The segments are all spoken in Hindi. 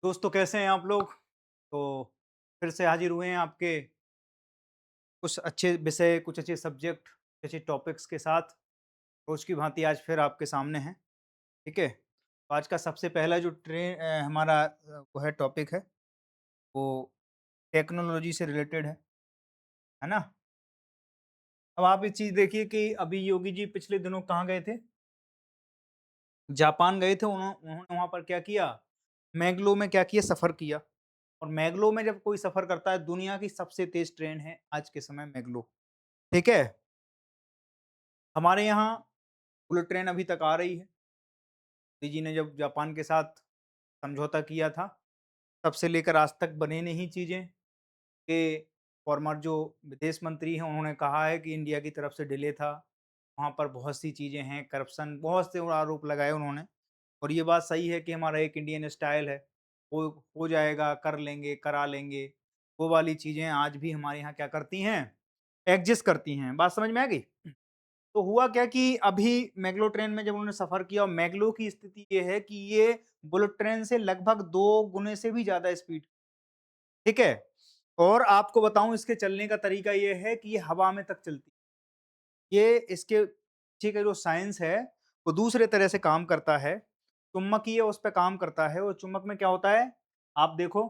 दोस्तों कैसे हैं आप लोग? तो फिर से हाजिर हुए हैं आपके कुछ अच्छे विषय, कुछ अच्छे सब्जेक्ट, अच्छे टॉपिक्स के साथ। रोज़ की भांति आज फिर आपके सामने हैं, ठीक है? तो आज का सबसे पहला जो हमारा वो है टॉपिक है, वो टेक्नोलॉजी से रिलेटेड है ना? अब आप एक चीज़ देखिए कि अभी योगी जी पिछले दिनों कहाँ गए थे? जापान गए थे। उन्होंने वहाँ पर क्या किया? मैग्लो में क्या किया? सफ़र किया। और मैग्लो में जब कोई सफ़र करता है, दुनिया की सबसे तेज़ ट्रेन है आज के समय मैग्लो, ठीक है? हमारे यहाँ बुलेट ट्रेन अभी तक आ रही है। मोदी जी ने जब जापान के साथ समझौता किया था, तब से लेकर आज तक बनी नहीं चीज़ें कि फॉर्मर जो विदेश मंत्री हैं, उन्होंने कहा है कि इंडिया की तरफ से डिले था। वहाँ पर बहुत सी चीज़ें हैं, करप्शन बहुत से आरोप लगाए उन्होंने। और ये बात सही है कि हमारा एक इंडियन स्टाइल है, वो हो जाएगा, कर लेंगे, करा लेंगे। वो वाली चीज़ें आज भी हमारे यहाँ क्या करती हैं, एग्ज़िस्ट करती हैं। बात समझ में आ गई? तो हुआ क्या कि अभी मैग्लो ट्रेन में जब उन्होंने सफ़र किया और मैग्लो की स्थिति ये है कि ये बुलेट ट्रेन से लगभग 2 गुने से भी ज़्यादा स्पीड, ठीक है? और आपको बताऊँ इसके चलने का तरीका ये है कि ये हवा में तक चलती है। ये इसके पीछे का जो साइंस है, वो दूसरे तरह से काम करता है। चुम्बकीय उस पे काम करता है और चुम्बक में क्या होता है, आप देखो,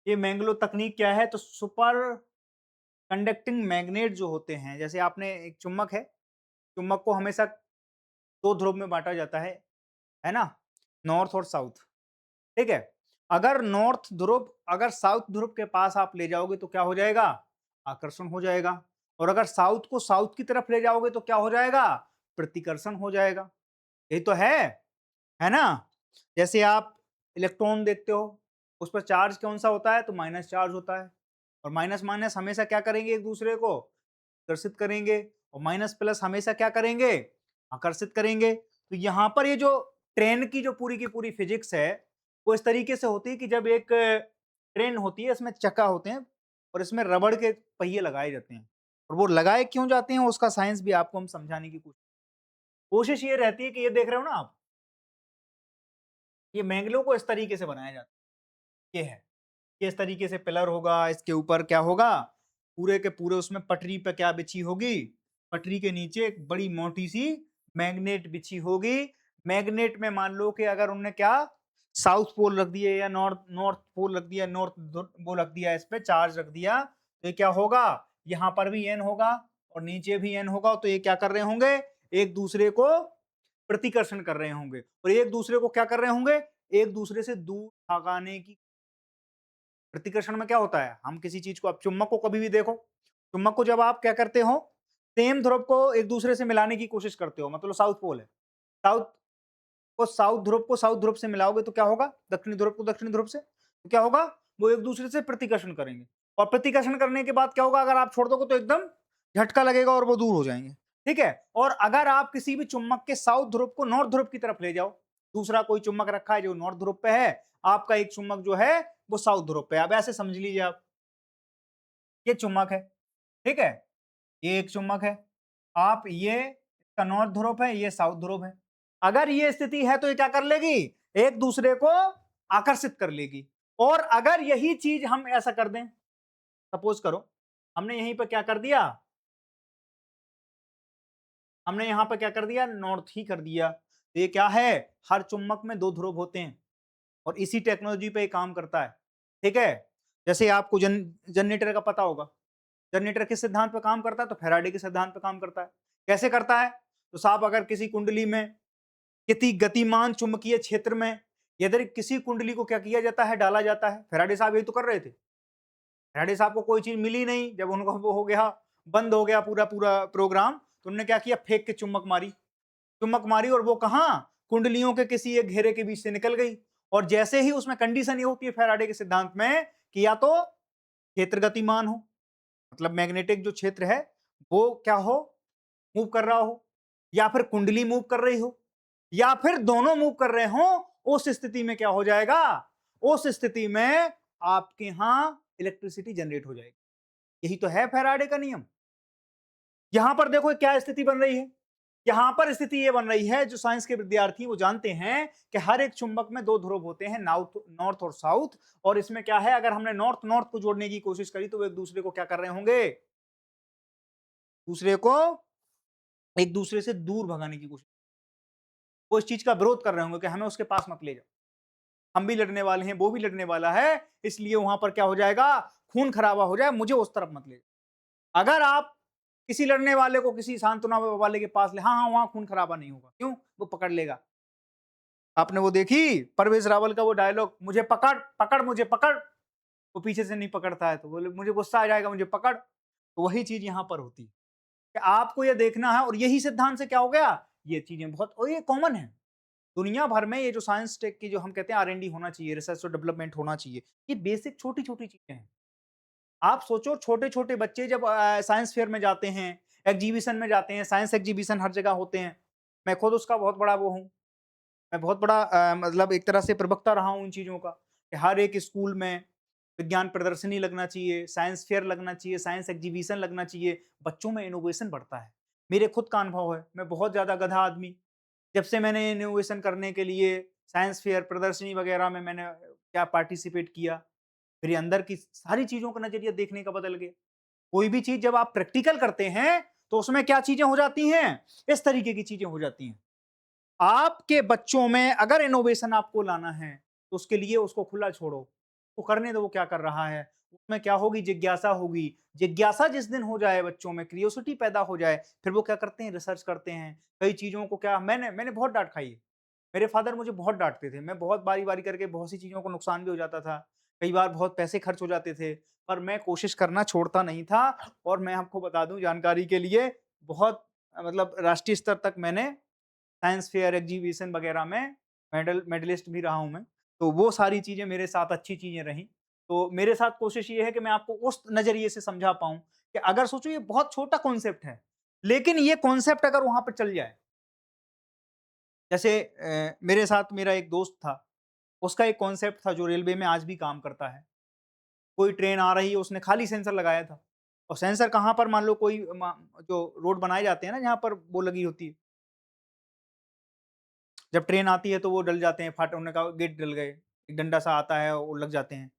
ये मैग्लो तकनीक क्या है तो सुपर कंडक्टिंग मैग्नेट जो होते हैं, जैसे आपने एक चुम्बक है, चुम्बक को हमेशा 2 ध्रुव में बाँटा जाता है ना? नॉर्थ और साउथ, ठीक है? अगर नॉर्थ ध्रुव अगर साउथ ध्रुव के पास आप ले जाओगे तो क्या हो जाएगा? आकर्षण हो जाएगा। और अगर साउथ को साउथ की तरफ ले जाओगे तो क्या हो जाएगा? प्रतिकर्षण हो जाएगा। यही तो है ना? जैसे आप इलेक्ट्रॉन देखते हो, उस पर चार्ज कौन-सा होता है? तो माइनस चार्ज होता है। और माइनस-माइनस हमेशा क्या करेंगे एक-दूसरे को? आकर्षित करेंगे और माइनस प्लस हमेशा क्या करेंगे? आकर्षित करेंगे। तो यहाँ पर ये जो ट्रेन की पूरी फिजिक्स है, वो इस तरीके से होती है कि जब एक ट्रेन होती है, इसमें चक्का होते हैं और इसमें रबड़ के पहिए लगाए जाते हैं। और वो लगाए क्यों जाते हैं, उसका साइंस भी आपको हम समझाने की कोशिश ये रहती है कि ये देख रहे हो ना आप, ये मैंगलो को इस तरीके से बनाया जाता है, ये है। कि इस तरीके से पिलर होगा, इसके ऊपर क्या होगा, पूरे के पूरे उसमें पटरी पे क्या बिछी होगी, पटरी के नीचे एक बड़ी मोटी-सी मैग्नेट बिछी होगी। मैग्नेट में मान लो कि अगर उन्होंने क्या साउथ पोल रख दिए या नॉर्थ नॉर्थ पोल रख दिया, नॉर्थ वो रख दिया, इस पे चार्ज रख दिया, तो ये क्या होगा, यहाँ पर भी एन होगा और नीचे भी एन होगा, तो ये क्या कर रहे होंगे, एक दूसरे को प्रतिकर्षण कर रहे होंगे और एक दूसरे को क्या कर रहे होंगे, एक दूसरे से दूर भगाने की। प्रतिकर्षण में क्या होता है, हम किसी चीज को, आप चुम्बक को कभी भी देखो, चुम्बक को जब आप क्या करते हो, सेम ध्रुव को एक दूसरे से मिलाने की कोशिश करते हो, मतलब साउथ पोल है, साउथ साउथ ध्रुव को साउथ ध्रुव से मिलाओगे तो क्या होगा, दक्षिणी ध्रुव को दक्षिणी ध्रुव से, तो क्या होगा, वो एक दूसरे से प्रतिकर्षण करेंगे। और प्रतिकर्षण करने के बाद क्या होगा, अगर आप छोड़ दोगे तो एकदम झटका लगेगा और वो दूर हो जाएंगे, ठीक है। और अगर आप किसी भी चुम्बक के साउथ ध्रुव को नॉर्थ ध्रुव की तरफ ले जाओ, दूसरा कोई चुम्बक रखा है जो नॉर्थ ध्रुव पे है, आपका एक चुम्बक जो है वो साउथ ध्रुव पे है। अब ऐसे समझ लीजिए आप, ये चुम्बक है, ठीक है, ये एक चुम्बक है, आप ये इसका नॉर्थ ध्रुव है, ये साउथ ध्रुव है। अगर ये स्थिति है तो ये क्या कर लेगी, एक दूसरे को आकर्षित कर लेगी। और अगर यही चीज हम ऐसा कर दें, सपोज करो हमने यहीं पर क्या कर दिया, हमने यहां पर क्या कर दिया, नॉर्थ ही कर दिया, तो ये क्या है, हर चुम्बक में 2 ध्रुव होते हैं और इसी टेक्नोलॉजी पे ये काम करता है, ठीक है। जैसे आपको जनरेटर का पता होगा, जनरेटर किस सिद्धांत पे काम करता है, तो फैराडे के सिद्धांत पे काम करता है। कैसे करता है, तो साहब अगर किसी कुंडली में किसी गतिमान चुंबकीय क्षेत्र में यदि किसी कुंडली को क्या किया जाता है, डाला जाता है, फैराडे साहब यही तो कर रहे थे। फैराडे साहब को कोई चीज मिली नहीं, जब उनको वो हो गया, बंद हो गया पूरा पूरा प्रोग्राम, तो उन्होंने क्या किया, फेंक के चुम्बक मारी और वो कहा कुंडलियों के किसी एक घेरे के बीच से निकल गई। और जैसे ही उसमें कंडीशन ये होती है फैराडे के सिद्धांत में कि या तो क्षेत्र गतिमान हो, मतलब मैग्नेटिक जो क्षेत्र है वो क्या हो, मूव कर रहा हो, या फिर कुंडली मूव कर रही हो, या फिर दोनों मूव कर रहे हो, उस स्थिति में क्या हो जाएगा, उस स्थिति में आपके यहां इलेक्ट्रिसिटी जनरेट हो जाएगी। यही तो है फैराडे का नियम। यहां पर देखो क्या स्थिति बन रही है, यहां पर स्थिति ये बन रही है, जो साइंस के विद्यार्थी वो जानते हैं कि हर एक चुंबक में दो ध्रुव होते हैं, नॉर्थ और साउथ। और इसमें क्या है, अगर हमने नॉर्थ नॉर्थ को जोड़ने की कोशिश करी तो वो एक दूसरे को क्या कर रहे होंगे, दूसरे को एक दूसरे से दूर भगाने की कोशिश, वो इस चीज का विरोध कर रहे होंगे कि हमें उसके पास मत ले जाओ, हम भी लड़ने वाले हैं, वो भी लड़ने वाला है, इसलिए वहां पर क्या हो जाएगा, खून खराबा हो जाए, मुझे उस तरफ मत ले जाओ। अगर आप किसी लड़ने वाले को किसी सांत्वना वाले के पास ले, हाँ हाँ वहां खून खराबा नहीं होगा, क्यों, वो पकड़ लेगा। आपने वो देखी परवेज रावल का वो डायलॉग, मुझे पकड़ पकड़ मुझे पकड़, वो पीछे से नहीं पकड़ता है तो बोले मुझे गुस्सा आ जाएगा, मुझे पकड़। तो वही चीज यहां पर होती है कि आपको ये देखना है, और यही सिद्धांत से क्या हो गया, ये चीजें बहुत, और ये कॉमन है दुनिया भर में। ये जो साइंस टेक की जो हम कहते हैं R&D होना चाहिए, रिसर्च और डेवलपमेंट होना चाहिए, ये बेसिक छोटी छोटी चीजें हैं। आप सोचो छोटे छोटे बच्चे जब साइंस फेयर में जाते हैं, एग्जीबिशन में जाते हैं, साइंस एग्जीबिशन हर जगह होते हैं, मैं खुद उसका बहुत बड़ा वो हूँ, मैं बहुत बड़ा मतलब एक तरह से प्रवक्ता रहा हूँ इन चीज़ों का, कि हर एक स्कूल में विज्ञान प्रदर्शनी लगना चाहिए, साइंस फेयर लगना चाहिए, साइंस एग्जीबिशन लगना चाहिए, बच्चों में इनोवेशन बढ़ता है। मेरे खुद का अनुभव है, मैं बहुत ज़्यादा गधा आदमी, जब से मैंने इनोवेशन करने के लिए साइंस फेयर, प्रदर्शनी वगैरह में मैंने क्या पार्टिसिपेट किया, मेरे अंदर की सारी चीज़ों का नज़रिया देखने का बदल गया। कोई भी चीज़ जब आप प्रैक्टिकल करते हैं, तो उसमें क्या चीज़ें हो जाती हैं, इस तरीके की चीज़ें हो जाती हैं। आपके बच्चों में अगर इनोवेशन आपको लाना है, तो उसके लिए उसको खुला छोड़ो, वो करने दो वो क्या कर रहा है, उसमें क्या होगी, जिज्ञासा होगी। जिज्ञासा जिस दिन हो जाए बच्चों में, क्यूरियोसिटी पैदा हो जाए, फिर वो क्या करते हैं, रिसर्च करते हैं, कई चीज़ों को क्या, मैंने मैंने बहुत डाँट खाई है। मेरे फादर मुझे बहुत डाँटते थे, मैं बहुत बारी-बारी करके बहुत सी चीज़ों को नुकसान भी हो जाता था, कई बार बहुत पैसे खर्च हो जाते थे, पर मैं कोशिश करना छोड़ता नहीं था। और मैं आपको बता दूँ जानकारी के लिए, बहुत मतलब राष्ट्रीय स्तर तक मैंने साइंस फेयर, एग्जीबिशन वगैरह में मेडलिस्ट भी रहा हूँ मैं। तो वो सारी चीज़ें मेरे साथ अच्छी चीज़ें रहीं। तो मेरे साथ कोशिश ये है कि मैं आपको उस नज़रिए से समझा पाऊँ कि अगर सोचो ये बहुत छोटा कॉन्सेप्ट है, लेकिन ये कॉन्सेप्ट अगर वहाँ पे चल जाए, जैसे मेरे साथ मेरा एक दोस्त था, उसका एक कॉन्सेप्ट था जो रेलवे में आज भी काम करता है। कोई ट्रेन आ रही है, उसने खाली सेंसर लगाया था, और सेंसर कहाँ पर, मान लो कोई जो रोड बनाए जाते हैं ना, जहाँ पर वो लगी होती है, जब ट्रेन आती है तो वो डल जाते हैं, फाट उन्होंने कहा गेट डल गए, एक डंडा सा आता है वो लग जाते हैं।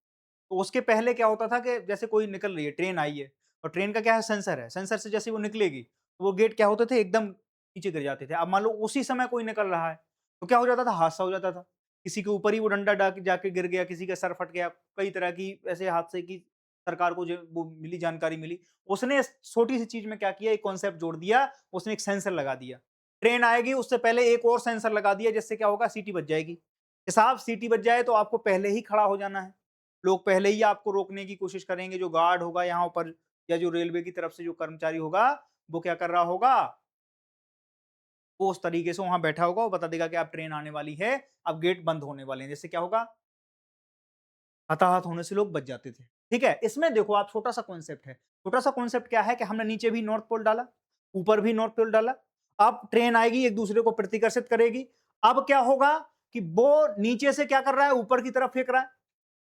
तो उसके पहले क्या होता था कि जैसे कोई निकल रही है, ट्रेन आई है, और ट्रेन का क्या है, सेंसर है, सेंसर से जैसे वो निकलेगी, तो वो गेट क्या होते थे, एकदम नीचे गिर जाते थे। अब मान लो उसी समय कोई निकल रहा है, तो क्या हो जाता था, हादसा हो जाता था। किसी के ऊपर ही वो डंडा जाके गिर गया, किसी का सर फट गया, कई तरह की ऐसे हादसे की सरकार को जो वो मिली, जानकारी मिली। उसने इस छोटी सी चीज में क्या किया, एक कॉन्सेप्ट जोड़ दिया, उसने एक सेंसर लगा दिया। ट्रेन आएगी उससे पहले एक और सेंसर लगा दिया, जिससे क्या होगा, सीटी बज जाएगी। कि साहब सीटी बज जाए तो आपको पहले ही खड़ा हो जाना है, लोग पहले ही आपको रोकने की कोशिश करेंगे, जो गार्ड होगा यहाँ ऊपर, या जो रेलवे की तरफ से जो कर्मचारी होगा, वो क्या कर रहा होगा, वो उस तरीके से वहां बैठा होगा, वो बता देगा कि अब ट्रेन आने वाली है, अब गेट बंद होने वाले हैं, जिससे क्या होगा, हताहत होने से लोग बच जाते थे। ठीक है, इसमें देखो आप, छोटा सा कॉन्सेप्ट है, छोटा सा कॉन्सेप्ट क्या है कि हमने नीचे भी नॉर्थ पोल डाला, ऊपर भी नॉर्थ पोल डाला। अब ट्रेन आएगी, एक दूसरे को प्रतिकर्षित करेगी। अब क्या होगा कि वो नीचे से क्या कर रहा है, ऊपर की तरफ फेंक रहा है,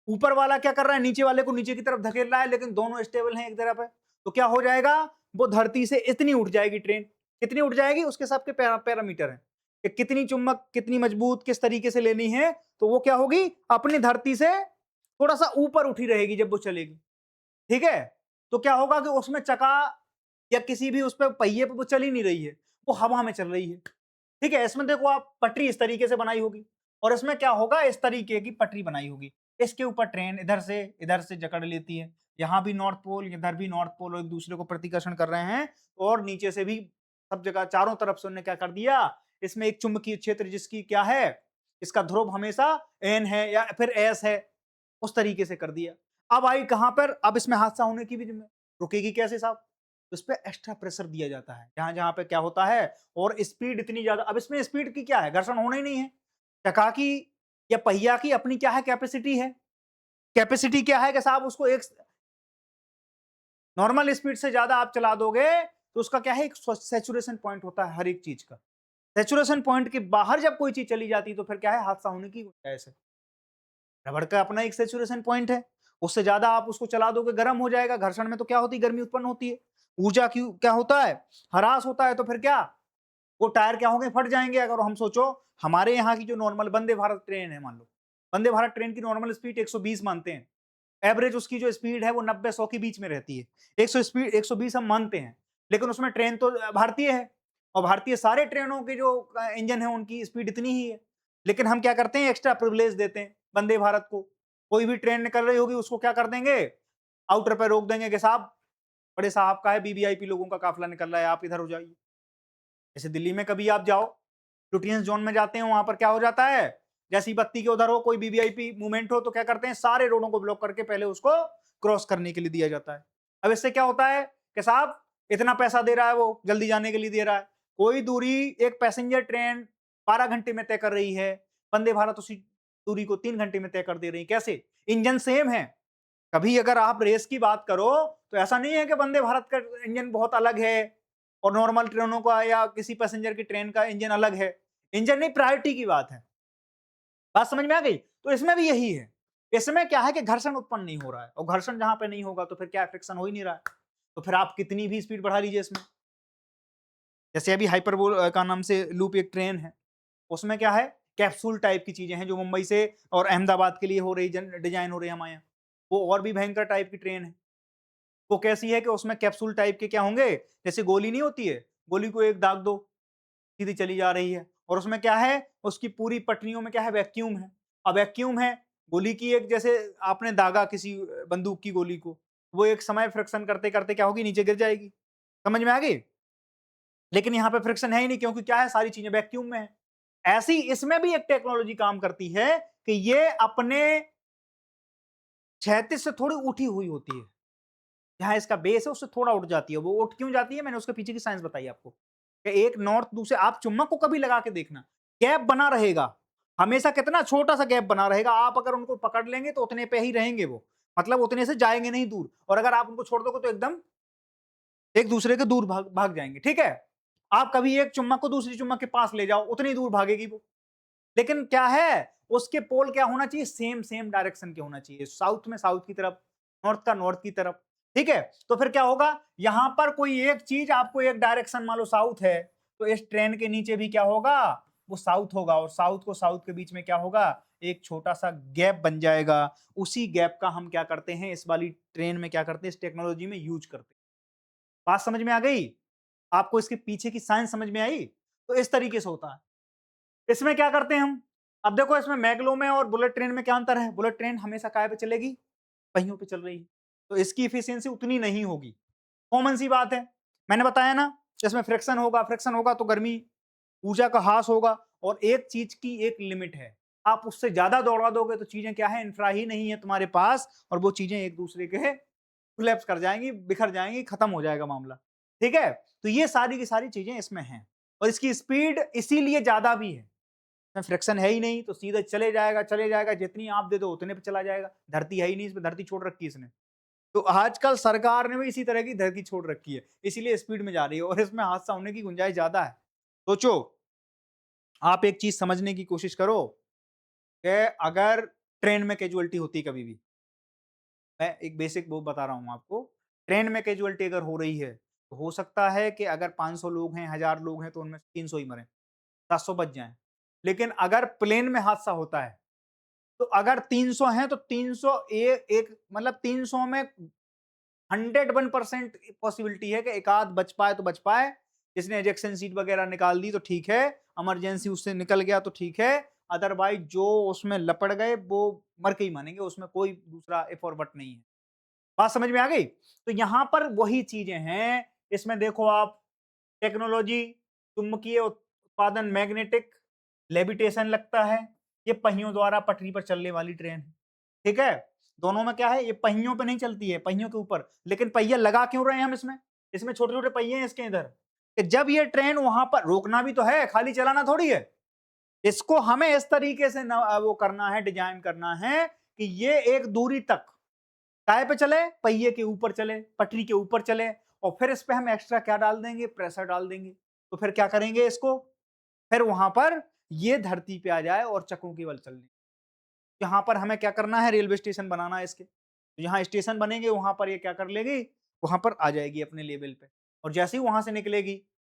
ऊपर वाला क्या कर रहा है, नीचे वाले को नीचे की तरफ धकेल रहा है, लेकिन दोनों स्टेबल हैं एक तरफ है। तो क्या हो जाएगा, वो धरती से इतनी उठ जाएगी ट्रेन, कितनी उठ जाएगी, उसके हिसाब के पैरामीटर है कि कितनी चुम्बक, कितनी मजबूत, किस तरीके से लेनी है। तो वो क्या होगी, अपनी धरती से थोड़ा सा ऊपर उठी रहेगी जब वो चलेगी। ठीक है, तो क्या होगा कि उसमें चका या किसी भी उस पे पहिए पे वो चल ही नहीं रही है, वो हवा में चल रही है। ठीक है, इसमें देखो आप, पटरी इस तरीके से बनाई होगी, और इसमें क्या होगा, इस तरीके की पटरी बनाई होगी, इसके ऊपर ट्रेन इधर से जकड़ लेती है, यहाँ भी नॉर्थ पोल, इधर भी नॉर्थ पोल, एक दूसरे को प्रतिकर्षण कर रहे हैं, और नीचे से भी सब जगह चारों तरफ से उन्होंने क्या कर दिया, इसमें एक चुंबकीय क्षेत्र जिसकी क्या है, इसका ध्रुव हमेशा एन है या फिर एस है, उस तरीके से कर दिया। अब आई कहां पर, अब इसमें हादसा होने की भी रुकेगी कैसे साहब, उस पे एक्स्ट्रा प्रेशर दिया जाता है, जहां जहां पे क्या होता है, और स्पीड इतनी ज्यादा, अब इसमें स्पीड की क्या है, घर्षण होना ही नहीं है, चका की या पहिया की अपनी क्या है, कैपेसिटी है। कैपेसिटी क्या है कि साहब उसको एक नॉर्मल स्पीड से ज्यादा आप चला दोगे, तो उसका क्या है, एक सैचुरेशन पॉइंट होता है हर एक चीज का। सैचुरेशन पॉइंट के बाहर जब कोई चीज चली जाती है, तो फिर क्या है, हादसा होने की गुंजाइश है। रबड़ का अपना एक सैचुरेशन पॉइंट है, उससे ज्यादा आप उसको चला दोगे, गर्म हो जाएगा, घर्षण में तो क्या होती है, गर्मी उत्पन्न होती है, ऊर्जा की क्या होता है, ह्रास होता है, तो फिर क्या, वो टायर क्या होंगे, फट जाएँगे। अगर हम सोचो हमारे यहाँ की जो नॉर्मल वंदे भारत ट्रेन है मान लो, वंदे भारत ट्रेन की नॉर्मल स्पीड 120 मानते हैं। एवरेज उसकी जो स्पीड है वो 90-100 के बीच में रहती है। 120 हम मानते हैं, लेकिन उसमें ट्रेन तो भारतीय है और भारतीय सारे ट्रेनों के जो इंजन है उनकी स्पीड इतनी ही है। लेकिन हम क्या करते हैं, एक्स्ट्रा प्रिविलेज देते हैं वंदे भारत को। कोई भी ट्रेन निकल रही होगी उसको क्या कर देंगे, आउटर पे रोक देंगे कि साहब, बड़े साहब का है, वीवीआईपी लोगों का काफिला निकल रहा है, आप इधर हो जाइए। जैसे दिल्ली में कभी आप जाओ, लुटियंस जोन में जाते हैं, वहां पर क्या हो जाता है, जैसी बत्ती के उधर हो, कोई वीवीआईपी मूवमेंट हो तो क्या करते हैं, सारे रोडों को ब्लॉक करके पहले उसको क्रॉस करने के लिए दिया जाता है। अब इससे क्या होता है कि साहब इतना पैसा दे रहा है, वो जल्दी जाने के लिए दे रहा है। कोई दूरी एक पैसेंजर ट्रेन 12 घंटे में तय कर रही है, वंदे भारत उसी दूरी को 3 घंटे में तय कर दे रही है। कैसे? इंजन सेम है। कभी अगर आप रेस की बात करो तो ऐसा नहीं है कि वंदे भारत का इंजन बहुत अलग है और नॉर्मल ट्रेनों का या किसी पैसेंजर की ट्रेन का इंजन अलग है। इंजन नहीं, प्रायोरिटी की बात है। बात समझ में आ गई? तो इसमें भी यही है। इसमें क्या है कि घर्षण उत्पन्न नहीं हो रहा है और घर्षण जहां पे नहीं होगा तो फिर क्या, फ्रिक्शन हो ही नहीं रहा है। तो फिर आप कितनी भी स्पीड बढ़ा लीजिए इसमें। जैसे अभी हाइपरबोल का नाम से लूप एक ट्रेन है, उसमें क्या है, कैप्सूल टाइप की चीजें हैं जो मुंबई से और अहमदाबाद के लिए हो रही, डिजाइन हो रही है हमारे यहाँ। वो और भी भयंकर टाइप की ट्रेन है। वो कैसी है कि उसमें कैप्सूल टाइप के क्या होंगे, जैसे गोली नहीं होती है, गोली को एक दाग दो, सीधी चली जा रही है। और उसमें क्या है, उसकी पूरी पटरियों में क्या है, वैक्यूम है। अब वैक्यूम है, गोली की एक, जैसे आपने दागा किसी बंदूक की गोली को, वो एक समय फ्रिक्शन करते करते क्या होगी, नीचे गिर जाएगी। समझ में आ गई? लेकिन यहाँ पे फ्रिक्शन है ही नहीं, क्योंकि क्या है, सारी चीजें वैक्यूम में है। ऐसी इसमें भी एक टेक्नोलॉजी काम करती है कि ये अपने क्षैतिज से थोड़ी उठी हुई होती है। जहाँ इसका बेस है उससे थोड़ा उठ जाती है। वो उठ क्यों जाती है, मैंने उसके पीछे की साइंस बताई आपको। कि एक नॉर्थ दूसरे, आप चुम्बक को कभी लगा के देखना, गैप बना रहेगा। हमेशा कितना छोटा सा गैप बना रहेगा, आप अगर उनको पकड़ लेंगे तो उतने पे ही रहेंगे वो। मतलब उतने से जाएंगे नहीं दूर, और अगर आप उनको छोड़ दोगे तो एकदम एक दूसरे के दूर भाग भाग जाएंगे। ठीक है? आप कभी एक चुम्बक को दूसरी चुम्बक के पास ले जाओ, उतनी दूर भागेगी वो। लेकिन क्या है, उसके पोल क्या होना चाहिए, सेम सेम डायरेक्शन के होना चाहिए। साउथ में साउथ की तरफ, नॉर्थ का नॉर्थ की तरफ। ठीक है? तो फिर क्या होगा, यहां पर कोई एक चीज आपको एक डायरेक्शन, मान लो साउथ है, तो इस ट्रेन के नीचे भी क्या होगा, वो साउथ होगा, और साउथ को साउथ के बीच में क्या होगा, एक छोटा सा गैप बन जाएगा। उसी गैप का हम क्या करते हैं, इस वाली ट्रेन में क्या करते हैं, इस टेक्नोलॉजी में यूज करते हैं। बात समझ में आ गई? आपको इसके पीछे की साइंस समझ में आई? तो इस तरीके से होता है। इसमें क्या करते हैं हम, अब देखो इसमें मैग्लो में और बुलेट ट्रेन में क्या अंतर है। बुलेट ट्रेन हमेशा काय पे चलेगी, पहियों पे चल रही है, तो इसकी इफिशियंसी उतनी नहीं होगी। कॉमन सी बात है, मैंने बताया ना, इसमें फ्रिक्शन होगा, फ्रिक्शन होगा तो गर्मी, ऊर्जा का ह्रास होगा। और एक चीज की एक लिमिट है, आप उससे ज्यादा दौड़ा दोगे तो चीजें क्या है, इंफ्रा ही नहीं है तुम्हारे पास, और वो चीजें एक दूसरे के कोलैप्स कर जाएंगी, बिखर जाएंगी, खत्म हो जाएगा मामला। ठीक है? तो ये सारी की सारी चीजें इसमें हैं, और इसकी स्पीड इसीलिए ज्यादा भी है। इसमें फ्रिक्शन है ही नहीं, तो सीधे चले जाएगा, चले जाएगा, जितनी आप दे दो उतने पे चला जाएगा। धरती है ही नहीं इसमें, धरती छोड़ रखी है इसने। तो आजकल सरकार ने भी इसी तरह की धरती छोड़ रखी है, इसीलिए स्पीड में जा रही है, और इसमें हादसा होने की गुंजाइश ज्यादा है। सोचो, आप एक चीज समझने की कोशिश करो कि अगर ट्रेन में कैजुअलिटी होती है कभी भी, मैं एक बेसिक वो बता रहा हूं आपको, ट्रेन में कैजुअलिटी अगर हो रही है तो हो सकता है कि अगर 500 लोग हैं, 1000 लोग हैं, तो उनमें 300 ही मरे, 700 बच जाएं। लेकिन अगर प्लेन में हादसा होता है, तो अगर 300 हैं तो 300 एक मतलब 300 में 101% पॉसिबिलिटी है कि एक आध बच पाए तो बच पाए। जिसने इजेक्शन सीट वगैरह निकाल दी तो ठीक है, इमरजेंसी उससे निकल गया तो ठीक है, अदरवाइज जो उसमें लपड़ गए वो मर के ही मानेंगे, उसमें कोई दूसरा इफ और बट नहीं है। बात समझ में आ गई? तो यहां पर वही चीजें हैं। इसमें देखो आप, टेक्नोलॉजी, चुंबकीय उत्पादन, मैग्नेटिक, लेविटेशन लगता है। ये पहियों द्वारा पटरी पर चलने वाली ट्रेन है। ठीक है? दोनों में क्या है, ये पहियों पे नहीं चलती है, पहियों के ऊपर। लेकिन पहिया लगा क्यों रहे हैं हम इसमें, इसमें छोटे छोटे पहिए हैं इसके इधर, कि जब ये ट्रेन वहां पर रोकना भी तो है, खाली चलाना थोड़ी है। इसको हमें इस तरीके से वो करना है, डिजाइन करना है कि ये एक दूरी तक काय पे चले, पहिए के ऊपर चले, पटरी के ऊपर चले, और फिर इस पे हम एक्स्ट्रा क्या डाल देंगे, प्रेशर डाल देंगे। तो फिर क्या करेंगे इसको, फिर वहां पर ये धरती पे आ जाए और चक्रों की बल चलने। यहाँ पर हमें क्या करना है, रेलवे स्टेशन बनाना है इसके। तो यहाँ स्टेशन बनेंगे, वहां पर ये क्या कर लेगी, वहां पर आ जाएगी अपने लेवल पे। और जैसे ही वहां से निकलेगी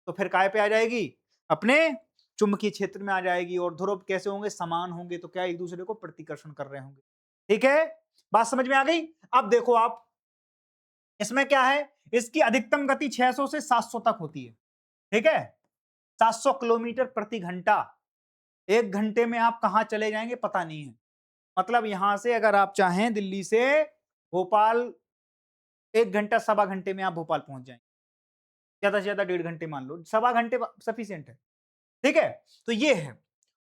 तो फिर काय पे आ जाएगी, अपने चुंबकीय क्षेत्र में आ जाएगी और ध्रुव कैसे होंगे, समान होंगे, तो क्या एक दूसरे को प्रतिकर्षण कर रहे होंगे। ठीक है, बात समझ में आ गई। अब देखो आप, इसमें क्या है, इसकी अधिकतम गति 600 से 700 तक होती है। ठीक है, 700 किलोमीटर प्रति घंटा। एक घंटे में आप कहां चले जाएंगे पता नहीं है। मतलब यहां से अगर आप चाहें दिल्ली से भोपाल, एक घंटा सवा घंटे में आप भोपाल पहुंच जाएंगे। ज्यादा से ज्यादा 1.5 घंटे मान लो, सवा घंटे सफिशियंट है। ठीक है, तो ये है।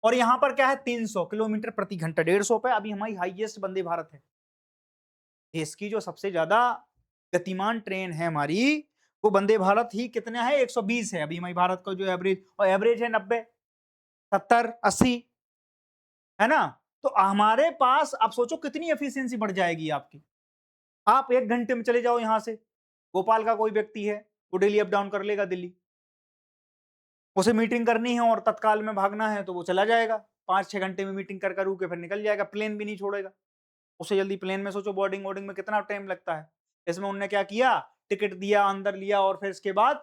और यहां पर क्या है, 300 किलोमीटर प्रति घंटा, 150 पे अभी हमारी हाईएस्ट वंदे भारत है। देश की जो सबसे ज्यादा गतिमान ट्रेन है हमारी, वो वंदे भारत ही कितना है, 120 है अभी हमारी भारत का जो एवरेज, और एवरेज है 90, 70, 80, है ना। तो हमारे पास आप सोचो कितनी एफिशिएंसी बढ़ जाएगी आपकी। आप एक घंटे में चले जाओ यहां से, भोपाल का कोई व्यक्ति है, वो डेली अप डाउन कर लेगा दिल्ली, उसे मीटिंग करनी है और तत्काल में भागना है तो वो चला जाएगा, 5-6 घंटे में मीटिंग कर रुके फिर निकल जाएगा, प्लेन भी नहीं छोड़ेगा उसे जल्दी। प्लेन में सोचो बोर्डिंग वोर्डिंग में कितना टाइम लगता है। इसमें उन्होंने क्या किया, टिकट दिया, अंदर लिया और फिर इसके बाद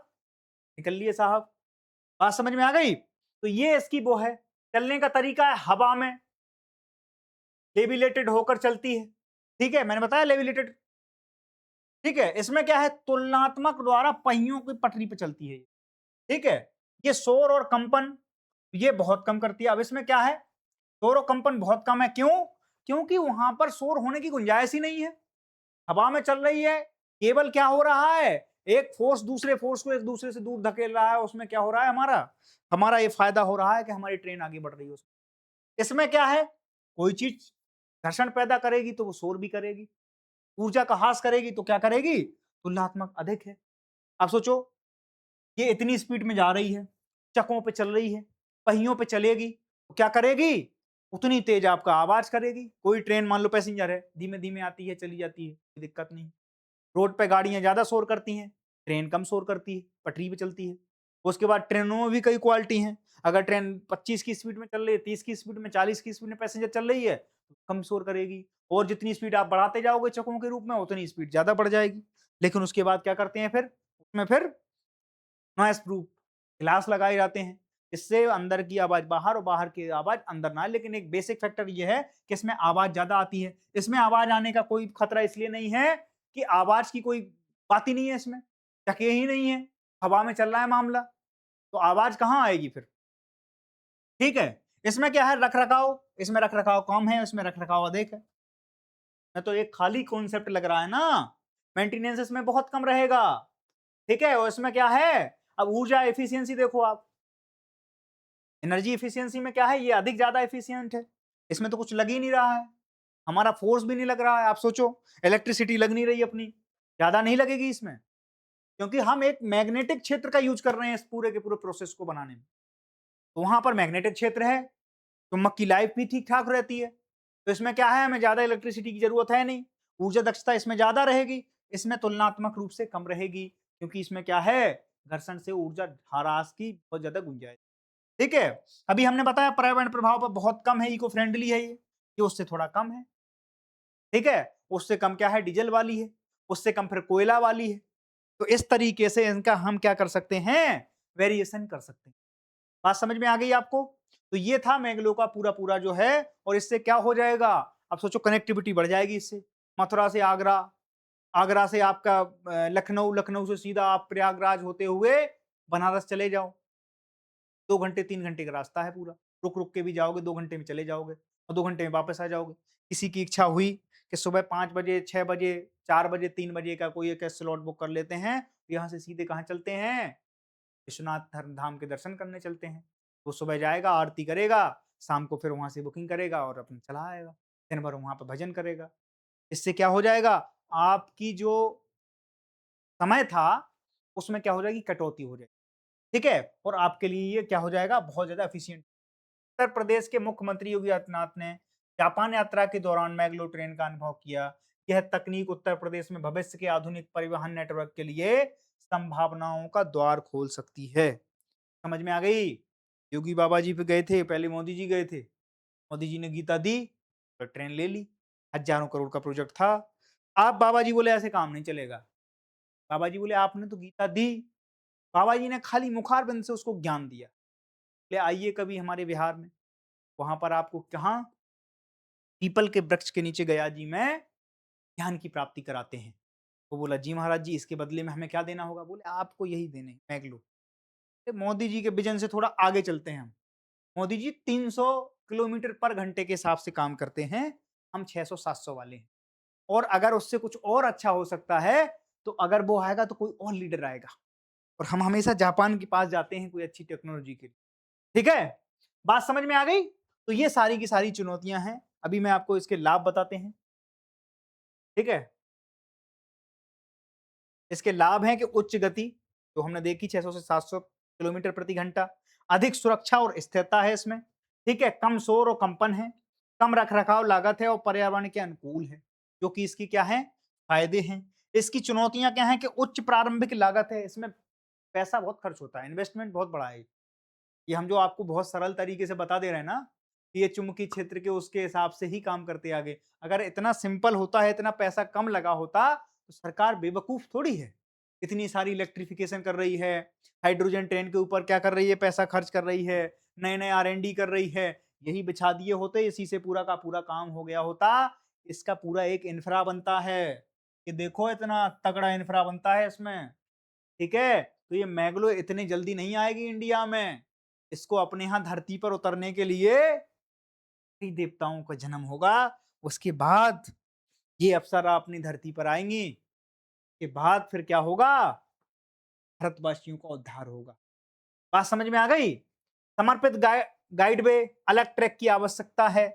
निकल लिए साहब। बात समझ में आ गई। तो ये इसकी वो है, चलने का तरीका है हवा में लेविलेटेड होकर चलती है। ठीक है, मैंने बताया लेविलेटेड। ठीक है, इसमें क्या है, तुलनात्मक द्वारा पहियों की पटरी पे चलती है। ठीक है, ये शोर और कंपन ये बहुत कम करती है। अब इसमें क्या है, शोर और कंपन बहुत कम है, क्यों, क्योंकि वहां पर शोर होने की गुंजाइश ही नहीं है। हवा में चल रही है, केवल क्या हो रहा है, एक फोर्स दूसरे फोर्स को एक दूसरे से दूर धकेल रहा है, उसमें क्या हो रहा है, हमारा हमारा ये फायदा हो रहा है कि हमारी ट्रेन आगे बढ़ रही है। इसमें क्या है, कोई चीज घर्षण पैदा करेगी तो वो शोर भी करेगी, ऊर्जा का ह्रास करेगी तो क्या करेगी, तुलनात्मक अधिक है। आप सोचो, ये इतनी स्पीड में जा रही है, चक्कों पे चल रही है, पहियों पे चलेगी, तो क्या करेगी, उतनी तेज आपका आवाज करेगी। कोई ट्रेन मान लो पैसेंजर है, धीमे धीमे आती है चली जाती है, कोई दिक्कत नहीं। रोड पे गाड़ियां ज्यादा शोर करती हैं, ट्रेन कम शोर करती है, पटरी पे चलती है। उसके बाद ट्रेनों में भी कई क्वालिटी हैं। अगर ट्रेन 25 की स्पीड में चल रही है, 30 की स्पीड में, 40 की स्पीड में पैसेंजर चल रही है, तो कम शोर करेगी। और जितनी स्पीड आप बढ़ाते जाओगे चक्कों के रूप में, उतनी स्पीड ज्यादा बढ़ जाएगी। लेकिन उसके बाद क्या करते हैं फिर, उसमें फिर नॉइस प्रूफ ग्लास लगाए जाते हैं, इससे अंदर की आवाज बाहर और बाहर की आवाज अंदर ना आए। लेकिन एक बेसिक फैक्टर ये है कि इसमें आवाज ज्यादा आती है। इसमें आवाज आने का कोई खतरा इसलिए नहीं है कि आवाज की कोई बात ही नहीं है, इसमें टके ही नहीं है, हवा में चल रहा है मामला, तो आवाज कहां आएगी फिर। ठीक है, इसमें क्या है, रख रखाव, इसमें रख रखाव कम है, इसमें रख रखाव अधिक है। मैं तो एक खाली कॉन्सेप्ट लग रहा है ना, मेंटेनेंस इसमें बहुत कम रहेगा। ठीक है, और इसमें क्या है, अब ऊर्जा एफिशिएंसी देखो आप, एनर्जी एफिशिएंसी में क्या है, ये अधिक ज्यादा एफिशिएंट है। इसमें तो कुछ लग ही नहीं रहा है, हमारा फोर्स भी नहीं लग रहा है। आप सोचो, इलेक्ट्रिसिटी लग नहीं रही अपनी, ज्यादा नहीं लगेगी इसमें, क्योंकि हम एक मैग्नेटिक क्षेत्र का यूज कर रहे हैं इस पूरे के पूरे प्रोसेस को बनाने में। तो वहां पर मैग्नेटिक क्षेत्र है, चुंबक की लाइफ भी ठीक ठाक रहती है। तो इसमें क्या है, हमें ज्यादा इलेक्ट्रिसिटी की जरूरत है नहीं, ऊर्जा दक्षता इसमें ज्यादा रहेगी, इसमें तुलनात्मक रूप से कम रहेगी, क्योंकि इसमें क्या है, घर्षण से ऊर्जा ह्रास की बहुत ज्यादा गुंजाइश। ठीक है, अभी हमने बताया पर्यावरण प्रभाव पर बहुत कम है, इको फ्रेंडली है ये उससे थोड़ा कम है। ठीक है, उससे कम क्या है, डीजल वाली है, उससे कम फिर कोयला वाली है। तो इस तरीके से इनका हम क्या कर सकते हैं, वेरिएशन कर सकते हैं। बात समझ में आ गई आपको। तो ये था मैग्लो का पूरा पूरा जो है, और इससे क्या हो जाएगा, अब सोचो कनेक्टिविटी बढ़ जाएगी इससे, मथुरा से आगरा, आगरा से आपका लखनऊ, लखनऊ से सीधा आप प्रयागराज होते हुए बनारस चले जाओ, 2 घंटे 3 घंटे का रास्ता है पूरा, रुक रुक के भी जाओगे 2 घंटे में चले जाओगे और 2 घंटे में वापस आ जाओगे। किसी की इच्छा हुई कि सुबह 5 बजे, 6 बजे, 4 बजे, 3 बजे का कोई एक स्लॉट बुक कर लेते हैं, यहाँ से सीधे कहाँ चलते हैं, विश्वनाथ धर्म धाम के दर्शन करने चलते हैं। वो सुबह जाएगा, आरती करेगा, शाम को फिर वहां से बुकिंग करेगा और अपना चला आएगा, दिन भर वहां पर भजन करेगा। इससे क्या हो जाएगा, आपकी जो समय था उसमें क्या हो जाएगी, कटौती हो जाएगी। ठीक है, और आपके लिए ये क्या हो जाएगा, बहुत ज्यादा एफिशिएंट। उत्तर प्रदेश के मुख्यमंत्री योगी आदित्यनाथ ने जापान यात्रा के दौरान मैग्लो ट्रेन का अनुभव किया। यह तकनीक उत्तर प्रदेश में भविष्य के आधुनिक परिवहन नेटवर्क के लिए संभावनाओं का द्वार खोल सकती है। समझ में आ गई। योगी बाबा जी पे गए थे, पहले मोदी जी गए थे, मोदी जी ने गीता दी तो ट्रेन ले ली, हजारों करोड़ का प्रोजेक्ट था। आप बाबा जी बोले ऐसे काम नहीं चलेगा, बाबा जी बोले आपने तो गीता दी, बाबा जी ने खाली मुखारबिंद से उसको ज्ञान दिया, बोले आइए कभी हमारे बिहार में, वहाँ पर आपको कहाँ पीपल के वृक्ष के नीचे गया जी मैं, ज्ञान की प्राप्ति कराते हैं। वो बोला जी महाराज जी इसके बदले में हमें क्या देना होगा? बोले आपको यही देने हैं, मैग्लो। मोदी जी के विज़न से थोड़ा आगे चलते हैं हम। मोदी जी 300 किलोमीटर पर घंटे के हिसाब से काम करते हैं, हम 600-700 वाले हैं। और अगर उससे कुछ और अच्छा हो सकता है, तो अगर वो आएगा तो कोई और लीडर आएगा और हम हमेशा जापान के पास जाते हैं कोई अच्छी टेक्नोलॉजी के लिए। ठीक है? बात समझ में आ गई? तो ये सारी की सारी चुनौतियाँ हैं। अभी मैं आपको इसके लाभ बताते हैं। ठीक है? इसके लाभ हैं कि उच्च गति, जो हमने देखी 600 से 700 किलोमीटर प्रति घंटा, अधिक सुरक्षा और स्थिरता है इसमें, ठीक है? कम शोर और कंपन है, कम रखरखाव लागत है और पर्यावरण के अनुकूल है, जो कि इसकी क्या है? फायदे हैं। इसकी चुनौतियाँ क्या हैं कि उच्च प्रारंभिक लागत है, इसमें पैसा बहुत खर्च होता है, इन्वेस्टमेंट बहुत बड़ा है। ये हम जो आपको बहुत सरल तरीके से बता दे रहे हैं ना, कि ये चुंबकीय क्षेत्र के उसके हिसाब से ही काम करते आगे। अगर इतना सिंपल होता है, इतना पैसा कम लगा होता, तो सरकार बेवकूफ थोड़ी है। इतनी सारी इलेक्ट्रिफिकेशन कर रही है, हाइड्रोजन ट्रेन के ऊपर क्या कर रही है, पैसा खर्च कर रही है, नए-नए R&D कर रही है। यही बिछा दिए होते, इसी से पूरा का पूरा काम हो गया होता। इसका पूरा एक इंफ्रा बनता है, कि देखो इतना तगड़ा इंफ्रा बनता है इसमें। ठीक है? तो ये मैग्लो इतनी जल्दी नहीं आएगी इंडिया में। इसको अपने यहाँ धरती पर उतरने के लिए कई देवताओं का जन्म होगा। उसके बाद ये अप्सरा अपनी धरती पर आएँगी। के बाद फिर क्या होगा? भारतवासियों का उद्धार होगा। बात समझ में आ गई? समर्पित गाइडवे, अलग ट्रैक की आवश्यकता है।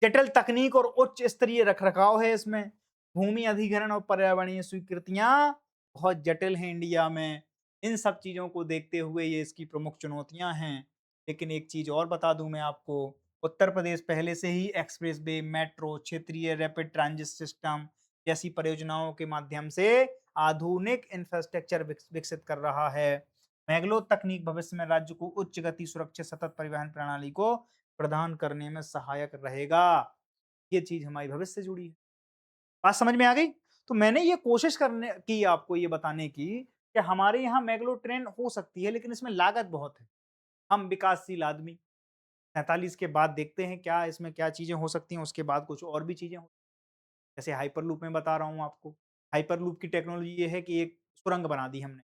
जटिल तकनीक और उच्च स्तरीय रखरखाव है इसमें। भूमि अधिग्रहण और पर्यावरणीय स्वीकृतियां बहुत जटिल हैं इंडिया में। इन सब चीजों को देखते हुए ये इसकी प्रमुख चुनौतियां हैं। लेकिन एक चीज और बता दूं मैं आपको, उत्तर प्रदेश पहले से ही एक्सप्रेस वे, मेट्रो, क्षेत्रीय रैपिड ट्रांजिट सिस्टम जैसी परियोजनाओं के माध्यम से आधुनिक इंफ्रास्ट्रक्चर विकसित कर रहा है। मैग्लो तकनीक भविष्य में राज्य को उच्च गति सुरक्षित सतत परिवहन प्रणाली को प्रदान करने में सहायक रहेगा। ये चीज हमारी भविष्य से जुड़ी है। बात समझ में आ गई? तो मैंने ये कोशिश करने की आपको ये बताने की कि हमारे यहाँ मैग्लो ट्रेन हो सकती है, लेकिन इसमें लागत बहुत है। हम विकासशील आदमी 47 के बाद देखते हैं क्या इसमें क्या चीजें हो सकती हैं, उसके बाद कुछ और भी चीजें हो, जैसे हाइपरलूप में बता रहा हूँ आपको। हाइपरलूप की टेक्नोलॉजी ये है कि एक सुरंग बना दी हमने।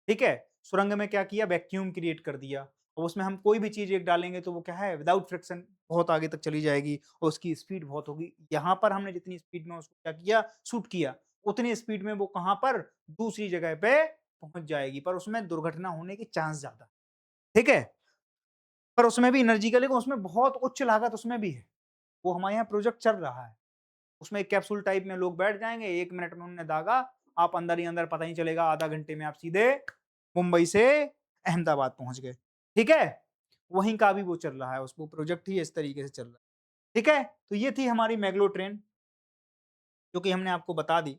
ठीक है? सुरंग में क्या किया, वैक्यूम क्रिएट कर दिया और उसमें हम कोई भी चीज़ एक डालेंगे तो वो क्या है, विदाउट फ्रिक्शन बहुत आगे तक चली जाएगी और उसकी स्पीड बहुत होगी। यहाँ पर हमने जितनी स्पीड में उसको क्या किया, शूट किया, उतनी स्पीड में वो कहाँ पर, दूसरी जगह पे पहुँच जाएगी, पर उसमें दुर्घटना होने के चांस ज़्यादा। ठीक है? पर उसमें भी एनर्जी का, लेकिन उसमें बहुत उच्च लागत उसमें भी है। वो हमारे यहाँ प्रोजेक्ट चल रहा है। उसमें एक कैप्सूल टाइप में लोग बैठ जाएँगे, 1 मिनट में उन्होंने दागा, आप अंदर ही अंदर पता नहीं चलेगा, आधा घंटे में आप सीधे मुंबई से अहमदाबाद पहुँच गए। ठीक है? वहीं का भी वो चल रहा है, वो प्रोजेक्ट ही इस तरीके से चल रहा है। ठीक है? तो ये थी हमारी मैग्लो ट्रेन, जो कि हमने आपको बता दी।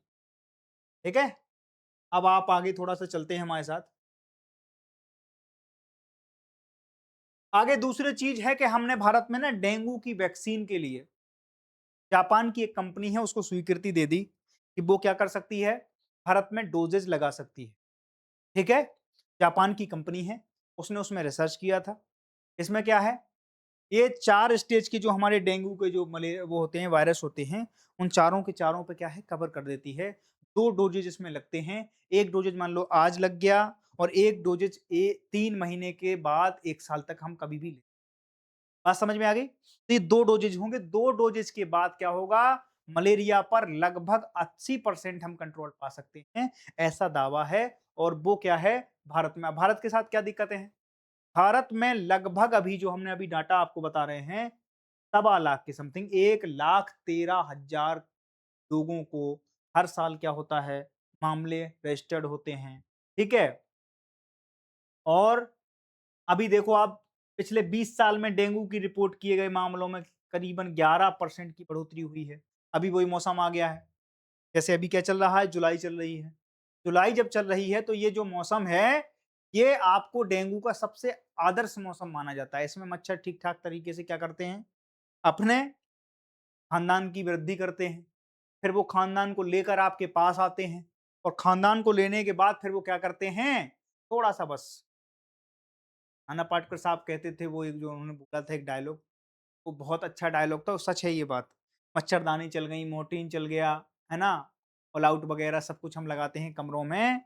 ठीक है? अब आप आगे थोड़ा-सा चलते हैं हमारे साथ। आगे दूसरी चीज़ है कि हमने भारत में ना डेंगू की वैक्सीन के लिए जापान की एक कंपनी है, उसको स्वीकृति दे दी कि वो क्या कर सकती है, भारत में डोजेज़ लगा सकती है। ठीक है? जापान की कंपनी है, उसने उसमें रिसर्च किया था। इसमें क्या है, ये 4 स्टेज के जो हमारे डेंगू के जो वो होते हैं, वायरस होते हैं, उन चारों के चारों पे क्या है, कवर कर देती है। 2 डोजेज़ इसमें लगते हैं। 1 डोजेज़ मान लो आज लग गया और 1 डोजेज़ 3 महीने के बाद 1 साल तक हम कभी भी ले, बात समझ में आ गई? तो ये 2 डोजेज़ होंगे, 2 डोजेज़ के बाद क्या होगा, मलेरिया पर लगभग 80% हम कंट्रोल पा सकते हैं, ऐसा दावा है। और वो क्या है, भारत में। अब भारत के साथ क्या दिक्कतें हैं? भारत में लगभग अभी जो हमने अभी डाटा आपको बता रहे हैं, सवा लाख के समथिंग, 1,13,000 लोगों को हर साल क्या होता है, मामले रजिस्टर्ड होते हैं। ठीक है? और अभी देखो आप, पिछले 20 साल में डेंगू की रिपोर्ट किए गए मामलों में करीबन 11% की बढ़ोतरी हुई है। अभी वही मौसम आ गया है। जैसे अभी क्या चल रहा है, जुलाई चल रही है। जुलाई जब चल रही है तो ये जो मौसम है, ये आपको डेंगू का सबसे आदर्श मौसम माना जाता है। इसमें मच्छर ठीक-ठाक तरीके से क्या करते हैं, अपने खानदान की वृद्धि करते हैं। फिर वो खानदान को लेकर आपके पास आते हैं और खानदान को लेने के बाद फिर वो क्या करते हैं, थोड़ा-सा बस नाना पाटेकर साहब कहते थे, वो एक जो उन्होंने बोला था एक डायलॉग, वो बहुत अच्छा डायलॉग था और सच है ये बात। मच्छरदानी चल गई, मोर्टीन चल गया, है ना? ऑल आउट वगैरह सब कुछ हम लगाते हैं कमरों में,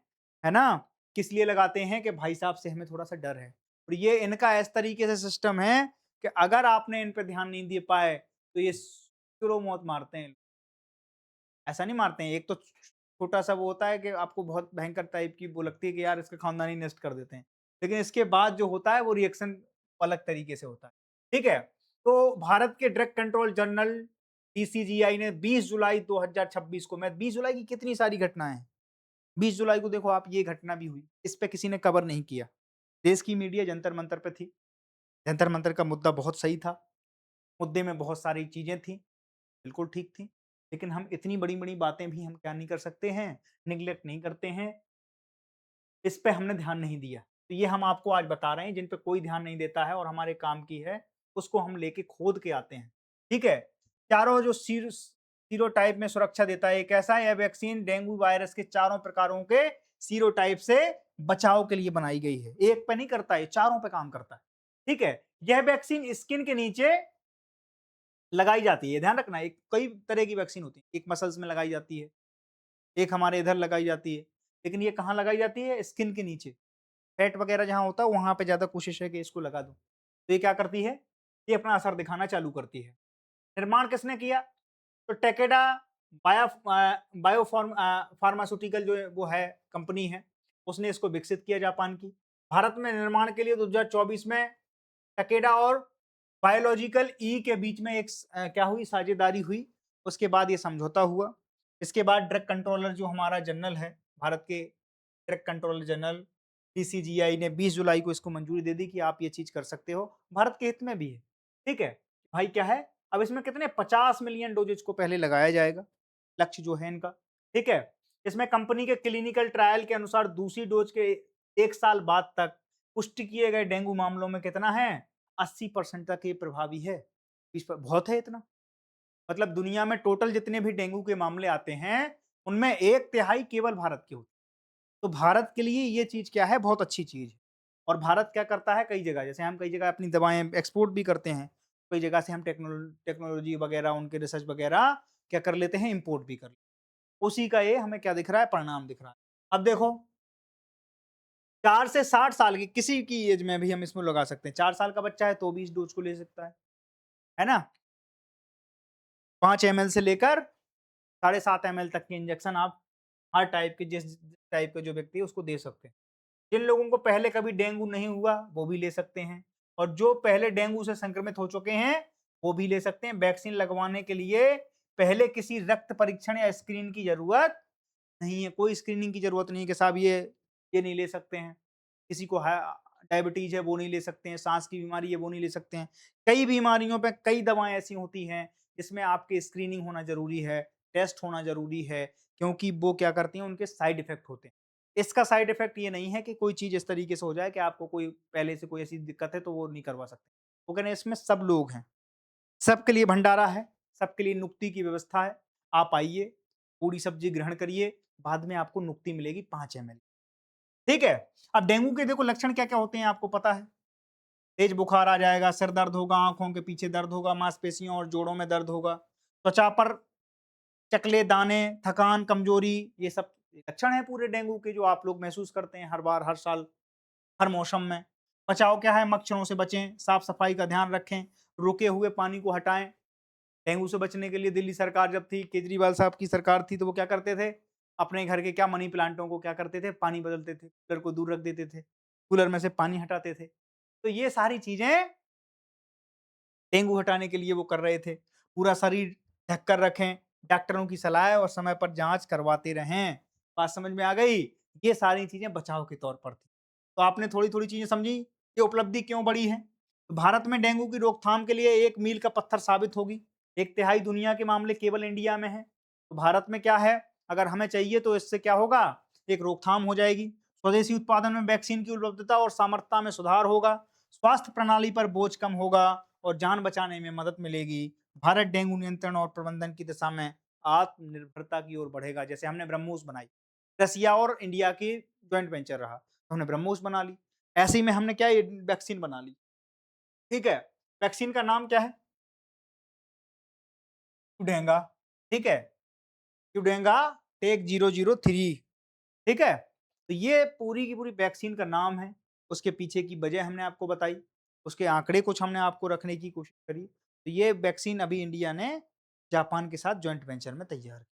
है ना? किस लिए लगाते हैं कि भाई साहब से हमें थोड़ा-सा डर है। और ये इनका इस तरीके से सिस्टम है कि अगर आपने इन पे ध्यान नहीं दे पाए, तो ये शुरू मौत मारते हैं। ऐसा नहीं मारते हैं, एक तो छोटा-सा वो होता है कि आपको बहुत भयंकर टाइप की वो लगती है कि यार इसका खानदान ही नष्ट कर देते हैं। लेकिन इसके बाद जो होता है वो रिएक्शन अलग तरीके से होता है। ठीक है? तो भारत के ड्रग कंट्रोल जनरल डीसीजीआई ने 20 जुलाई 2026 को, मैं 20 जुलाई की कितनी सारी घटनाएँ हैं। 20 जुलाई को देखो आप, ये घटना भी हुई। इस पे किसी ने कवर नहीं किया। देश की मीडिया जंतर-मंतर पे थी। जंतर-मंतर का मुद्दा बहुत सही था। मुद्दे में बहुत सारी चीज़ें थी। बिल्कुल ठीक थी। लेकिन हम इतनी बड़ी-बड़ी बातें भी हम क्या नहीं कर सकते हैं, नेग्लेक्ट नहीं करते हैं, इस पे हमने ध्यान नहीं दिया। तो ये हम आपको आज बता रहे हैं जिन पे कोई ध्यान नहीं देता है और हमारे काम की है, उसको हम लेके खोद के आते हैं। ठीक है? चारों जो सीरोटाइप में सुरक्षा देता है, एक ऐसा है, यह वैक्सीन डेंगू वायरस के चारों प्रकारों के सीरोटाइप से बचाव के लिए बनाई गई है। एक पे नहीं करता, ये चारों पे काम करता है। ठीक है? यह वैक्सीन स्किन के नीचे लगाई जाती है, ध्यान रखना, एक कई तरह की वैक्सीन होती है। एक मसल्स में लगाई जाती है, एक हमारे इधर लगाई जाती है, लेकिन ये कहाँ लगाई जाती है? स्किन के नीचे। फैट वगैरह जहाँ होता है, वहाँ पे ज़्यादा कोशिश है कि इसको लगा दो। तो ये क्या करती है? ये अपना असर दिखाना चालू करती है। निर्माण किसने किया? तो टेकेडा फार्मास्यूटिकल जो है वो है, कंपनी है, उसने इसको विकसित किया, जापान की। भारत में निर्माण के लिए 2024 में टकेडा और बायोलॉजिकल ई के बीच में एक क्या हुई, साझेदारी हुई। उसके बाद ये समझौता हुआ। इसके बाद ड्रग कंट्रोलर जो हमारा जनरल है, भारत के ड्रग कंट्रोलर जनरल डीसीजीआई ने 20 जुलाई को इसको मंजूरी दे दी कि आप ये चीज कर सकते हो, भारत के हित में भी है। ठीक है? भाई क्या है, अब इसमें कितने 50 मिलियन डोजेज को पहले लगाया जाएगा, लक्ष्य जो है इनका। ठीक है? इसमें कंपनी के क्लिनिकल ट्रायल के अनुसार दूसरी डोज के 1 साल बाद तक पुष्टि किए गए डेंगू मामलों में कितना है, 80% तक ये प्रभावी है। इस पर बहुत है इतना। मतलब दुनिया में टोटल जितने भी डेंगू के मामले आते हैं, उनमें 1/3 केवल भारत के होते हैं। तो भारत के लिए ये चीज़ क्या है, बहुत अच्छी चीज़ है। और भारत क्या करता है, कई जगह, जैसे हम कई जगह अपनी दवाएँ एक्सपोर्ट भी करते हैं। कई जगह से हम टेक्नोलॉजी वगैरह, उनके रिसर्च वगैरह क्या कर लेते हैं, इम्पोर्ट भी कर लेते हैं। उसी का ये हमें क्या दिख रहा है, परिणाम दिख रहा है। अब देखो, 4 से 60 साल की किसी की एज में भी हम इसमें लगा सकते हैं। 4 साल का बच्चा है तो भी इस डोज़ को ले सकता है ना? 5 एमएल से लेकर साढ़े 7 एमएल तक के इंजेक्शन आप हर टाइप के, जिस टाइप का जो व्यक्ति है उसको दे सकते हैं। जिन लोगों को पहले कभी डेंगू नहीं हुआ, वो भी ले सकते हैं, और जो पहले डेंगू से संक्रमित हो चुके हैं, वो भी ले सकते हैं। वैक्सीन लगवाने के लिए पहले किसी रक्त परीक्षण या स्क्रीन की ज़रूरत नहीं है, कोई स्क्रीनिंग की ज़रूरत नहीं है कि साहब ये नहीं ले सकते हैं। किसी को है डायबिटीज़ है वो नहीं ले सकते हैं, साँस की बीमारी है वो नहीं ले सकते हैं। कई बीमारियों पे कई दवाएँ ऐसी होती हैं, जिसमें आपकी स्क्रीनिंग होना ज़रूरी है, टेस्ट होना ज़रूरी है, क्योंकि वो क्या करती हैं, उनके साइड इफ़ेक्ट होते हैं। इसका साइड इफ़ेक्ट ये नहीं है कि कोई चीज़ इस तरीके से हो जाए कि आपको कोई पहले से कोई ऐसी दिक्कत है तो वो नहीं करवा सकते। वो कह रहे हैं इसमें सब लोग हैं, सबके लिए भंडारा है, सबके लिए नुक्ति की व्यवस्था है। आप आइए, पूरी सब्ज़ी ग्रहण करिए, बाद में आपको नुक्ति मिलेगी 5 एमएल। ठीक है? अब डेंगू के देखो लक्षण क्या-क्या होते हैं आपको पता है। तेज बुखार आ जाएगा, सिर दर्द होगा, आँखों के पीछे दर्द होगा, मांसपेशियों और जोड़ों में दर्द होगा, त्वचा पर चकले दाने, थकान, कमजोरी, ये सब लक्षण हैं पूरे डेंगू के जो आप लोग महसूस करते हैं हर बार, हर साल, हर मौसम में। बचाव क्या है, मच्छरों से बचें, साफ-सफाई का ध्यान रखें, रुके हुए पानी को हटाएँ। डेंगू से बचने के लिए दिल्ली सरकार जब थी, केजरीवाल साहब की सरकार थी, तो वो क्या करते थे? अपने घर के क्या मनी प्लांटों को क्या करते थे? पानी बदलते थे, कूलर को दूर रख देते थे, कूलर में से पानी हटाते थे। तो ये सारी चीज़ें डेंगू हटाने के लिए वो कर रहे थे। पूरा शरीर ढक कर रखें, डॉक्टरों की सलाह है और समय पर जाँच करवाते रहें। बात समझ में आ गई? ये सारी चीज़ें बचाव के तौर पर थी। तो आपने थोड़ी-थोड़ी चीज़ें समझी, ये उपलब्धि क्यों बड़ी है? तो भारत में डेंगू की रोकथाम के लिए एक मील का पत्थर साबित होगी। 1/3 दुनिया के मामले केवल इंडिया में हैं। तो भारत में क्या है, अगर हमें चाहिए तो इससे क्या होगा, एक रोकथाम हो जाएगी। स्वदेशी उत्पादन में वैक्सीन की उपलब्धता और सामर्थ्यता में सुधार होगा। स्वास्थ्य प्रणाली पर बोझ कम होगा और जान बचाने में मदद मिलेगी। भारत डेंगू नियंत्रण और प्रबंधन की दिशा में आत्मनिर्भरता की ओर बढ़ेगा। जैसे हमने ब्रह्मोस बनाई, रसिया और इंडिया की जॉइंट वेंचर रहा, तो हमने ब्रह्मोस बना ली। ऐसे ही में हमने क्या ये वैक्सीन बना ली, ठीक है? वैक्सीन का नाम क्या है? टुडेंगा, ठीक है? टुडेंगा टेक 003, ठीक है? तो ये पूरी की पूरी वैक्सीन का नाम है, उसके पीछे की वजह हमने आपको बताई, उसके आंकड़े कुछ हमने आपको रखने की कोशिश करी। तो ये वैक्सीन अभी इंडिया ने जापान के साथ जॉइंट वेंचर में तैयार की,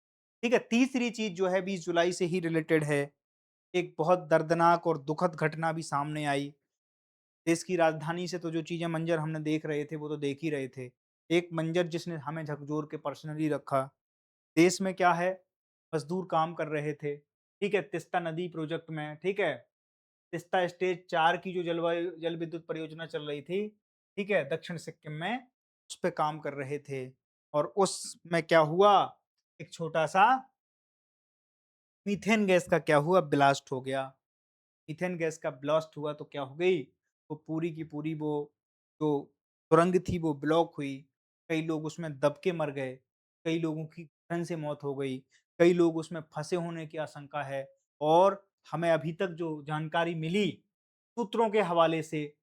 ठीक है? तीसरी चीज़ जो है 20 जुलाई से ही रिलेटेड है, एक बहुत दर्दनाक और दुखद घटना भी सामने आई। देश की राजधानी से तो जो चीज़ें मंज़र हमने देख रहे थे, वो तो देख ही रहे थे। एक मंज़र जिसने हमें झकझोर के पर्सनली रखा, देश में क्या है, मज़दूर काम कर रहे थे, ठीक है? तिस्ता नदी प्रोजेक्ट में, ठीक है? तिस्ता स्टेज 4 की जो जल विद्युत परियोजना चल रही थी, ठीक है? दक्षिण सिक्किम में, उस पे काम कर रहे थे और उसमें क्या हुआ, एक छोटा-सा मीथेन गैस का क्या हुआ, ब्लास्ट हो गया। मीथेन गैस का ब्लास्ट हुआ तो क्या हो गई, वो पूरी की पूरी वो जो सुरंग थी वो ब्लॉक हुई, कई लोग उसमें दब के मर गए, कई लोगों की ठंड से मौत हो गई, कई लोग उसमें फँसे होने की आशंका है और हमें अभी तक जो जानकारी मिली, सूत्रों के हवाले से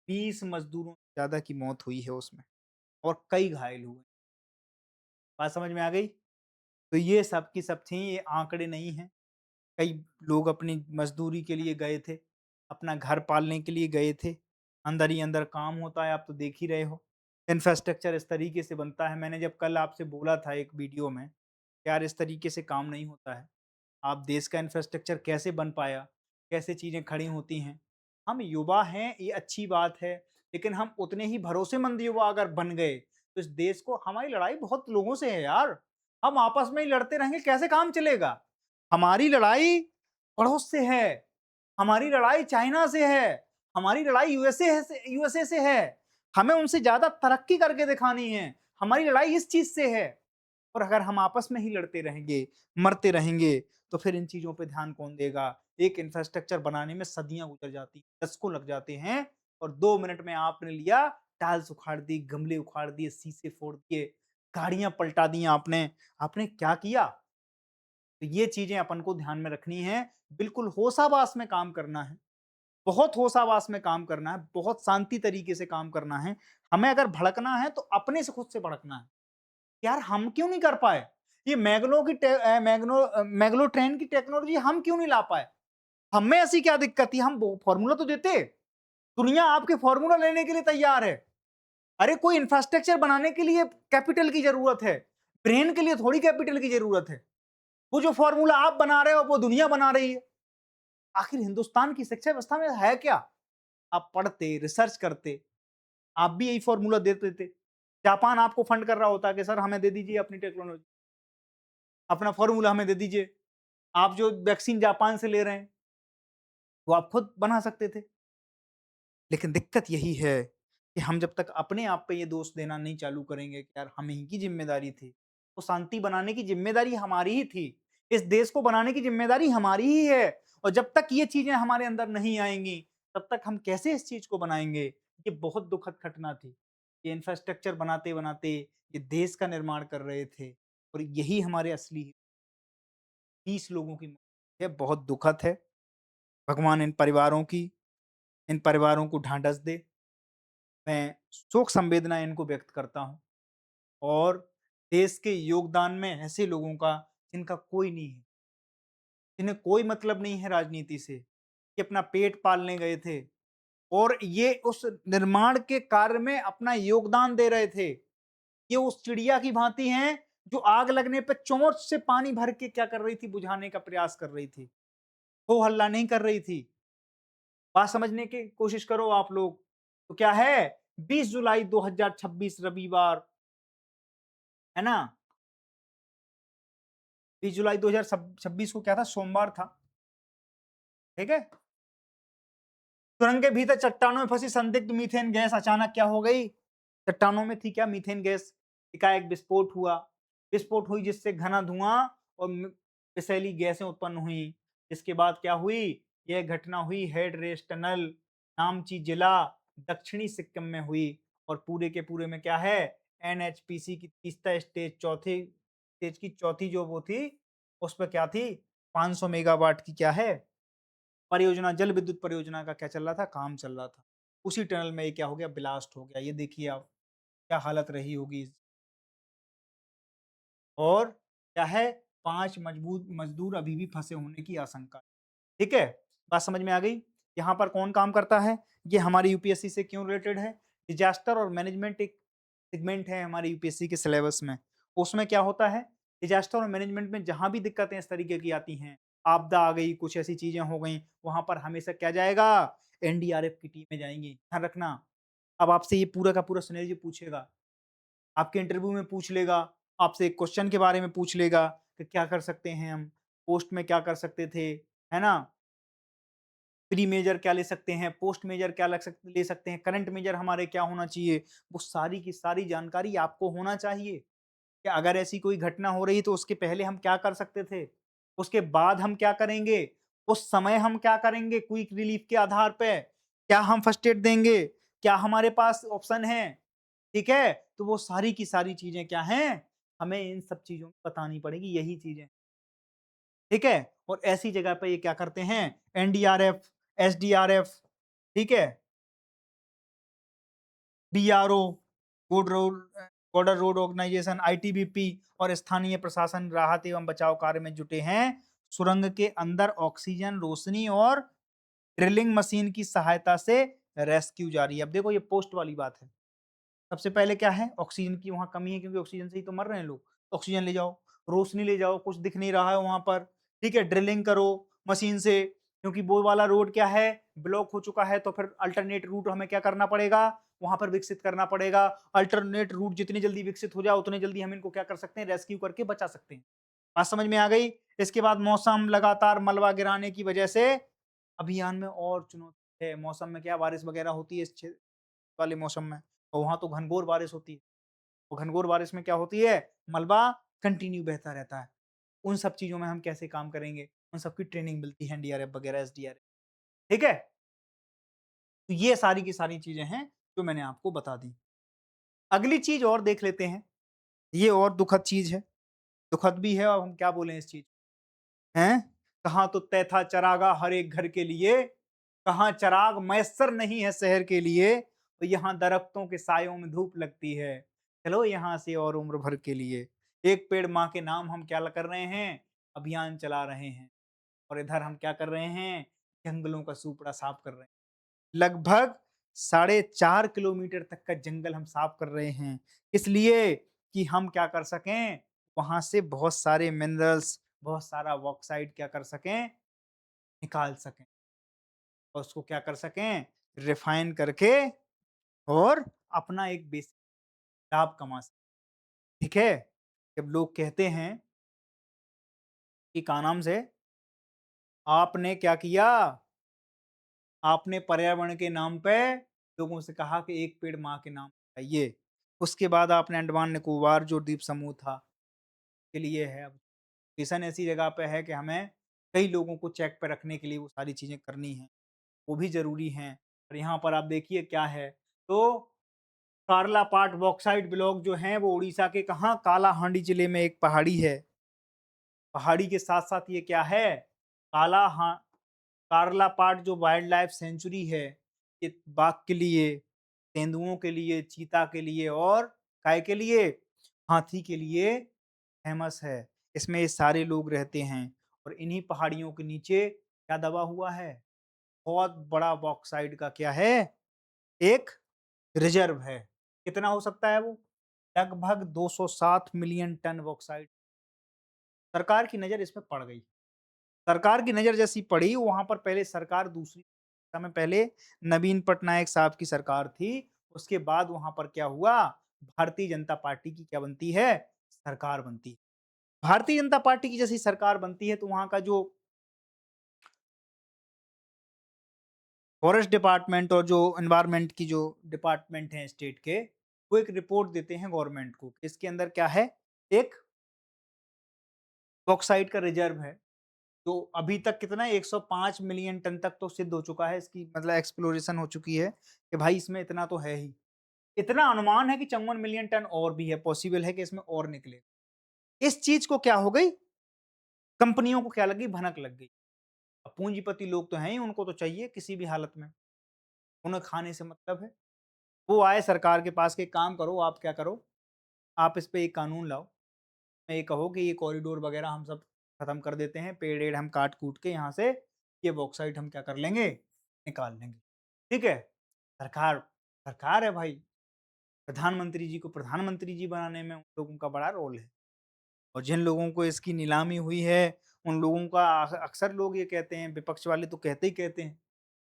20 मज़दूरों से ज़्यादा की मौत हुई है उसमें और कई घायल हुए। बात समझ में आ गई? तो ये सब की सब थी, ये आंकड़े नहीं हैं। कई लोग अपनी मज़दूरी के लिए गए थे, अपना घर पालने के लिए गए थे। अंदर ही अंदर काम होता है, आप तो देख ही रहे हो। इंफ्रास्ट्रक्चर इस तरीके से बनता है, मैंने जब कल आपसे बोला था एक वीडियो में, यार इस तरीके से काम नहीं होता है। आप देश का इंफ्रास्ट्रक्चर कैसे बन पाया? कैसे चीज़ें खड़ी होती हैं? हम युवा हैं, ये अच्छी बात है, लेकिन हम उतने ही भरोसेमंद युवा अगर बन गए, तो इस देश को हमारी लड़ाई बहुत लोगों से है यार। हम आपस में ही लड़ते रहेंगे, कैसे काम चलेगा? हमारी लड़ाई पड़ोस से है, हमारी लड़ाई चाइना से है, हमारी लड़ाई यूएसए से है। हमें उनसे ज़्यादा तरक्की करके दिखानी है। हमारी लड़ाई इस चीज़ से है। और अगर हम आपस में ही लड़ते रहेंगे, मरते रहेंगे, तो फिर इन चीज़ों पे ध्यान कौन देगा? एक इंफ्रास्ट्रक्चर बनाने में सदियाँ गुज़र जाती हैं, दशकों लग जाते हैं और 2 मिनट में आपने लिया, टाइल्स उखाड़ दी, गमले उखाड़ दिए, शीशे फोड़ दिए, गाड़ियाँ पलटा दी आपने। आपने क्या किया? तो ये चीज़ें अपन को ध्यान में रखनी है, बिल्कुल होशाबाश में काम करना है, बहुत होशाबाश में काम करना है, बहुत शांति तरीके से काम करना है। हमें अगर भड़कना है, तो अपने से खुद से भड़कना है। यार हम क्यों नहीं कर पाए? ये मैग्नो ट्रेन की टेक्नोलॉज़ी हम क्यों नहीं ला पाए? हमें ऐसी क्या दिक्कत थी? हम वो फ़ॉर्मूला तो देते। दुनिया आपके फ़ॉर्मूला लेने के लिए तैयार है। अरे कोई इंफ्रास्ट्रक्चर बनाने के लिए कैपिटल की ज़रूरत है। ब्रेन के लिए थोड़ी कैपिटल की ज़रूरत है। वो जो फ़ॉर्मूला आप बना रहे हो, वो दुनिया बना रही है। आखिर हिंदुस्तान की शिक्षा व्यवस्था में है क्या? आप पढ़ते, रिसर्च करते, आप भी यही फ़ॉर्मूला दे देते। जापान आपको फंड कर रहा होता कि सर हमें दे दीजिए अपनी टेक्नोलॉज़ी, अपना फ़ॉर्मूला हमें दे दीजिए। आप जो वैक्सीन जापान से ले रहे हैं, वो आप खुद बना सकते थे। लेकिन दिक्कत यही है कि हम जब तक अपने आप पे ये दोष देना नहीं चालू करेंगे कि यार हम ही की ज़िम्मेदारी थी, तो शांति बनाने की ज़िम्मेदारी हमारी ही थी। इस देश को बनाने की ज़िम्मेदारी हमारी ही है और जब तक ये चीज़ें हमारे अंदर नहीं आएँगी, तब तक हम कैसे इस चीज़ को बनाएँगे? ये बहुत दुखद घटना थी। ये इंफ्रास्ट्रक्चर बनाते-बनाते ये देश का निर्माण कर रहे थे और यही हमारे असली 30 लोगों की मौत है, बहुत दुखद है। भगवान इन परिवारों को ढाँढस दे। मैं शोक संवेदना इनको व्यक्त करता हूँ और देश के योगदान में ऐसे लोगों का जिनका कोई नहीं है, जिन्हें कोई मतलब नहीं है राजनीति से, ये अपना पेट पालने गए थे और ये उस निर्माण के कार्य में अपना योगदान दे रहे थे। ये उस चिड़िया की भांति हैं जो आग लगने पे चोंच से पानी भर के क्या कर रही थी, बुझाने का प्रयास कर रही थी। हो हल्ला नहीं कर रही थी। बात समझने की कोशिश करो आप लोग। तो क्या है 20 जुलाई 2026 रविवार, है ना? 20 जुलाई 2026 को क्या था? सोमवार था, ठीक है? सुरंग के भीतर चट्टानों में फंसी संदिग्ध मीथेन गैस अचानक क्या हो गई? चट्टानों में थी क्या मीथेन गैस? एकाएक विस्फोट हुआ। विस्फोट हुई जिससे घना धुआं और विषैली गैसें उत्पन्न हुई। इसके बाद क्या हुई? यह घटना हुई हेड रेस टनल नामची जिला दक्षिणी सिक्किम में हुई और पूरे के पूरे में क्या है? एनएचपीसी की तीसरा स्टेज चौथी स्टेज की चौथी जो वो थी, उस पे क्या थी? 500 मेगावाट की क्या है? परियोजना जल विद्युत परियोजना का क्या चल रहा था? काम चल रहा था। उसी टनल में ये क्या हो गया? ब्लास्ट हो गया। ये देखिए आप, क्या हालत रही होगी। और क्या है, 5 मजबूत मज़दूर अभी भी फँसे होने की आशंका है। ठीक है? बात समझ में आ गई? यहाँ पर कौन काम करता है? ये हमारी यूपीएससी से क्यों रिलेटेड है? डिज़ास्टर और मैनेजमेंट एक सेगमेंट है हमारी यूपीएससी के सिलेबस में। उसमें क्या होता है? डिज़ास्टर और मैनेजमेंट में जहाँ भी दिक्कतें इस तरीके की आती हैं, आपदा आ गई, कुछ ऐसी चीज़ें हो गईं, वहाँ पर हमेशा क्या जाएगा? एनडीआरएफ की टीमें जाएँगी। ध्यान रखना। अब आपसे ये पूरा का पूरा सिनेरियो पूछेगा। आपके इंटरव्यू में पूछ लेगा, आपसे एक क्वेश्चन के बारे में पूछ लेगा कि क्या कर सकते हैं हम, पोस्ट में क्या कर सकते थे, है ना? प्री मेजर क्या ले सकते हैं, पोस्ट मेजर क्या ले सकते हैं, करंट मेजर हमारे क्या होना चाहिए, वो सारी की सारी जानकारी आपको होना चाहिए कि अगर ऐसी कोई घटना हो रही तो उसके पहले हम क्या कर सकते थे, उसके बाद हम क्या करेंगे, उस समय हम क्या करेंगे क्विक रिलीफ के आधार पे, क्या हम फर्स्ट एड देंगे, क्या हमारे पास ऑप्शन है, ठीक है? तो वो सारी की सारी चीज़ें क्या हैं, हमें इन सब चीज़ों में बतानी पड़ेगी, यही चीज़ें, ठीक है? और ऐसी जगह पे ये क्या करते हैं, एनडीआरएफ, एसडीआरएफ, ठीक है? BRO, good road border road organisation, ITBP और स्थानीय प्रशासन राहत एवं बचाव कार्य में जुटे हैं। सुरंग के अंदर ऑक्सीजन, रोशनी और ड्रिलिंग मशीन की सहायता से रेस्क्यू जारी है। अब देखो ये पोस्ट वाली बात है। सबसे पहले क्या है, ऑक्सीजन की वहाँ कमी है क्योंकि ऑक्सीजन से ही तो मर रहे हैं लोग। ऑक्सीजन ले जाओ, रोशनी ले जाओ, कुछ दिख नहीं रहा है वहाँ पर, ठीक है? ड्रिलिंग करो मशीन से, क्योंकि वो वाला रोड क्या है, ब्लॉक हो चुका है, तो फिर अल्टरनेट रूट हमें क्या करना पड़ेगा, वहाँ पर विकसित करना पड़ेगा। अल्टरनेट रूट जितनी जल्दी विकसित हो जाए, उतनी जल्दी हम इनको क्या कर सकते हैं, रेस्क्यू करके बचा सकते हैं। बात समझ में आ गई? इसके बाद मौसम लगातार मलबा गिराने की वजह से अभियान में और चुनौती है। मौसम में क्या बारिश वगैरह होती है इस वाले मौसम में, और वहाँ तो घनघोर बारिश होती है। और घनघोर बारिश में क्या होती है, मलबा कंटिन्यू बहता रहता है। उन सब चीज़ों में हम कैसे काम करेंगे, उन सब की ट्रेनिंग मिलती है एनडीआरएफ वगैरह, एसडीआरएफ, ठीक है? तो ये सारी की सारी चीज़ें हैं जो मैंने आपको बता दी। अगली चीज़ और देख लेते हैं, ये और दुखद चीज़ है, दुखद भी है और हम क्या बोलें इस चीज़, हैं? कहाँ तो तय था चरागाह हर एक घर के लिए, कहाँ चराग मैसर नहीं है शहर के लिए, तो यहाँ दरख्तों के सायों में धूप लगती है। चलो यहाँ से और उम्र भर के लिए, एक पेड़ माँ के नाम हम क्या कर रहे हैं, अभियान चला रहे हैं। और इधर हम क्या कर रहे हैं, जंगलों का सूपड़ा साफ कर रहे हैं। लगभग 4.5 किलोमीटर तक का जंगल हम साफ कर रहे हैं, इसलिए कि हम क्या कर सकें, वहां से बहुत सारे मिनरल्स, बहुत सारा बॉक्साइट क्या कर सकें, निकाल सकें, और उसको क्या कर सकें, रिफाइन करके और अपना एक बेसिक लाभ कमा सकें। ठीक है? जब लोग कहते हैं कि क्या नाम से, आपने क्या किया, आपने पर्यावरण के नाम पे लोगों से कहा कि एक पेड़ माँ के नाम लगाइए। उसके बाद आपने अंडमान निकोबार जो द्वीप समूह था, के लिए है अब स्टेशन ऐसी जगह पे है कि हमें कई लोगों को चेक पे रखने के लिए वो सारी चीज़ें करनी हैं, वो भी ज़रूरी हैं। और यहाँ पर आप देखिए क्या है, तो कार्लापाट बॉक्साइट ब्लॉक जो हैं वो उड़ीसा के कहाँ, कालाहांडी जिले में एक पहाड़ी है। पहाड़ी के साथ-साथ ये क्या है, काला हाँ कार्लापाट जो वाइल्ड लाइफ सेंचुरी है, ये बाघ के लिए, तेंदुओं के लिए, चीता के लिए और काय के लिए, हाथी के लिए फेमस है। इसमें ये सारे लोग रहते हैं और इन्हीं पहाड़ियों के नीचे क्या दबा हुआ है, बहुत बड़ा बॉक्साइट का क्या है, एक रिजर्व है। कितना हो सकता है वो? लगभग 207 मिलियन टन बॉक्साइट। सरकार की नज़र इसमें पड़ गई। सरकार की नज़र जैसी पड़ी, वहाँ पर पहले सरकार दूसरी समय पहले नवीन पटनायक साहब की सरकार थी, उसके बाद वहाँ पर क्या हुआ, भारतीय जनता पार्टी की क्या बनती है, सरकार बनती है। भारतीय जनता पार्टी की जैसी सरकार बनती है तो वहाँ का जो फॉरेस्ट डिपार्टमेंट और जो एनवायरनमेंट की जो डिपार्टमेंट हैं स्टेट के, वो एक रिपोर्ट देते हैं गवर्नमेंट को। इसके अंदर क्या है, एक बॉक्साइट का रिजर्व है। तो अभी तक कितना है, 105 मिलियन टन तक तो सिद्ध हो चुका है, इसकी मतलब एक्सप्लोरेशन हो चुकी है कि भाई इसमें इतना तो है ही। इतना अनुमान है कि 54 मिलियन टन और भी है, पॉसिबल है कि इसमें और निकले। इस चीज़ को क्या हो गई, कंपनियों को क्या लग गई, भनक लग गई। अब पूंजीपति लोग तो हैं ही, उनको तो चाहिए किसी भी हालत में, उन्हें खाने से मतलब है। वो आए सरकार के पास कि काम करो, आप क्या करो, आप इस पे एक कानून लाओ। मैं ये कहो कि ये कॉरिडोर वगैरह हम सब खत्म कर देते हैं, पेड़-एड़ हम काट-कूट के यहाँ से, ये बॉक्साइट हम क्या कर लेंगे, निकाल लेंगे। ठीक है? सरकार सरकार है भाई, प्रधानमंत्री जी को प्रधानमंत्री जी बनाने में उन लोगों का बड़ा रोल है। और जिन लोगों को इसकी नीलामी हुई है, उन लोगों का अक्सर लोग ये कहते हैं, विपक्ष वाले तो कहते ही कहते हैं,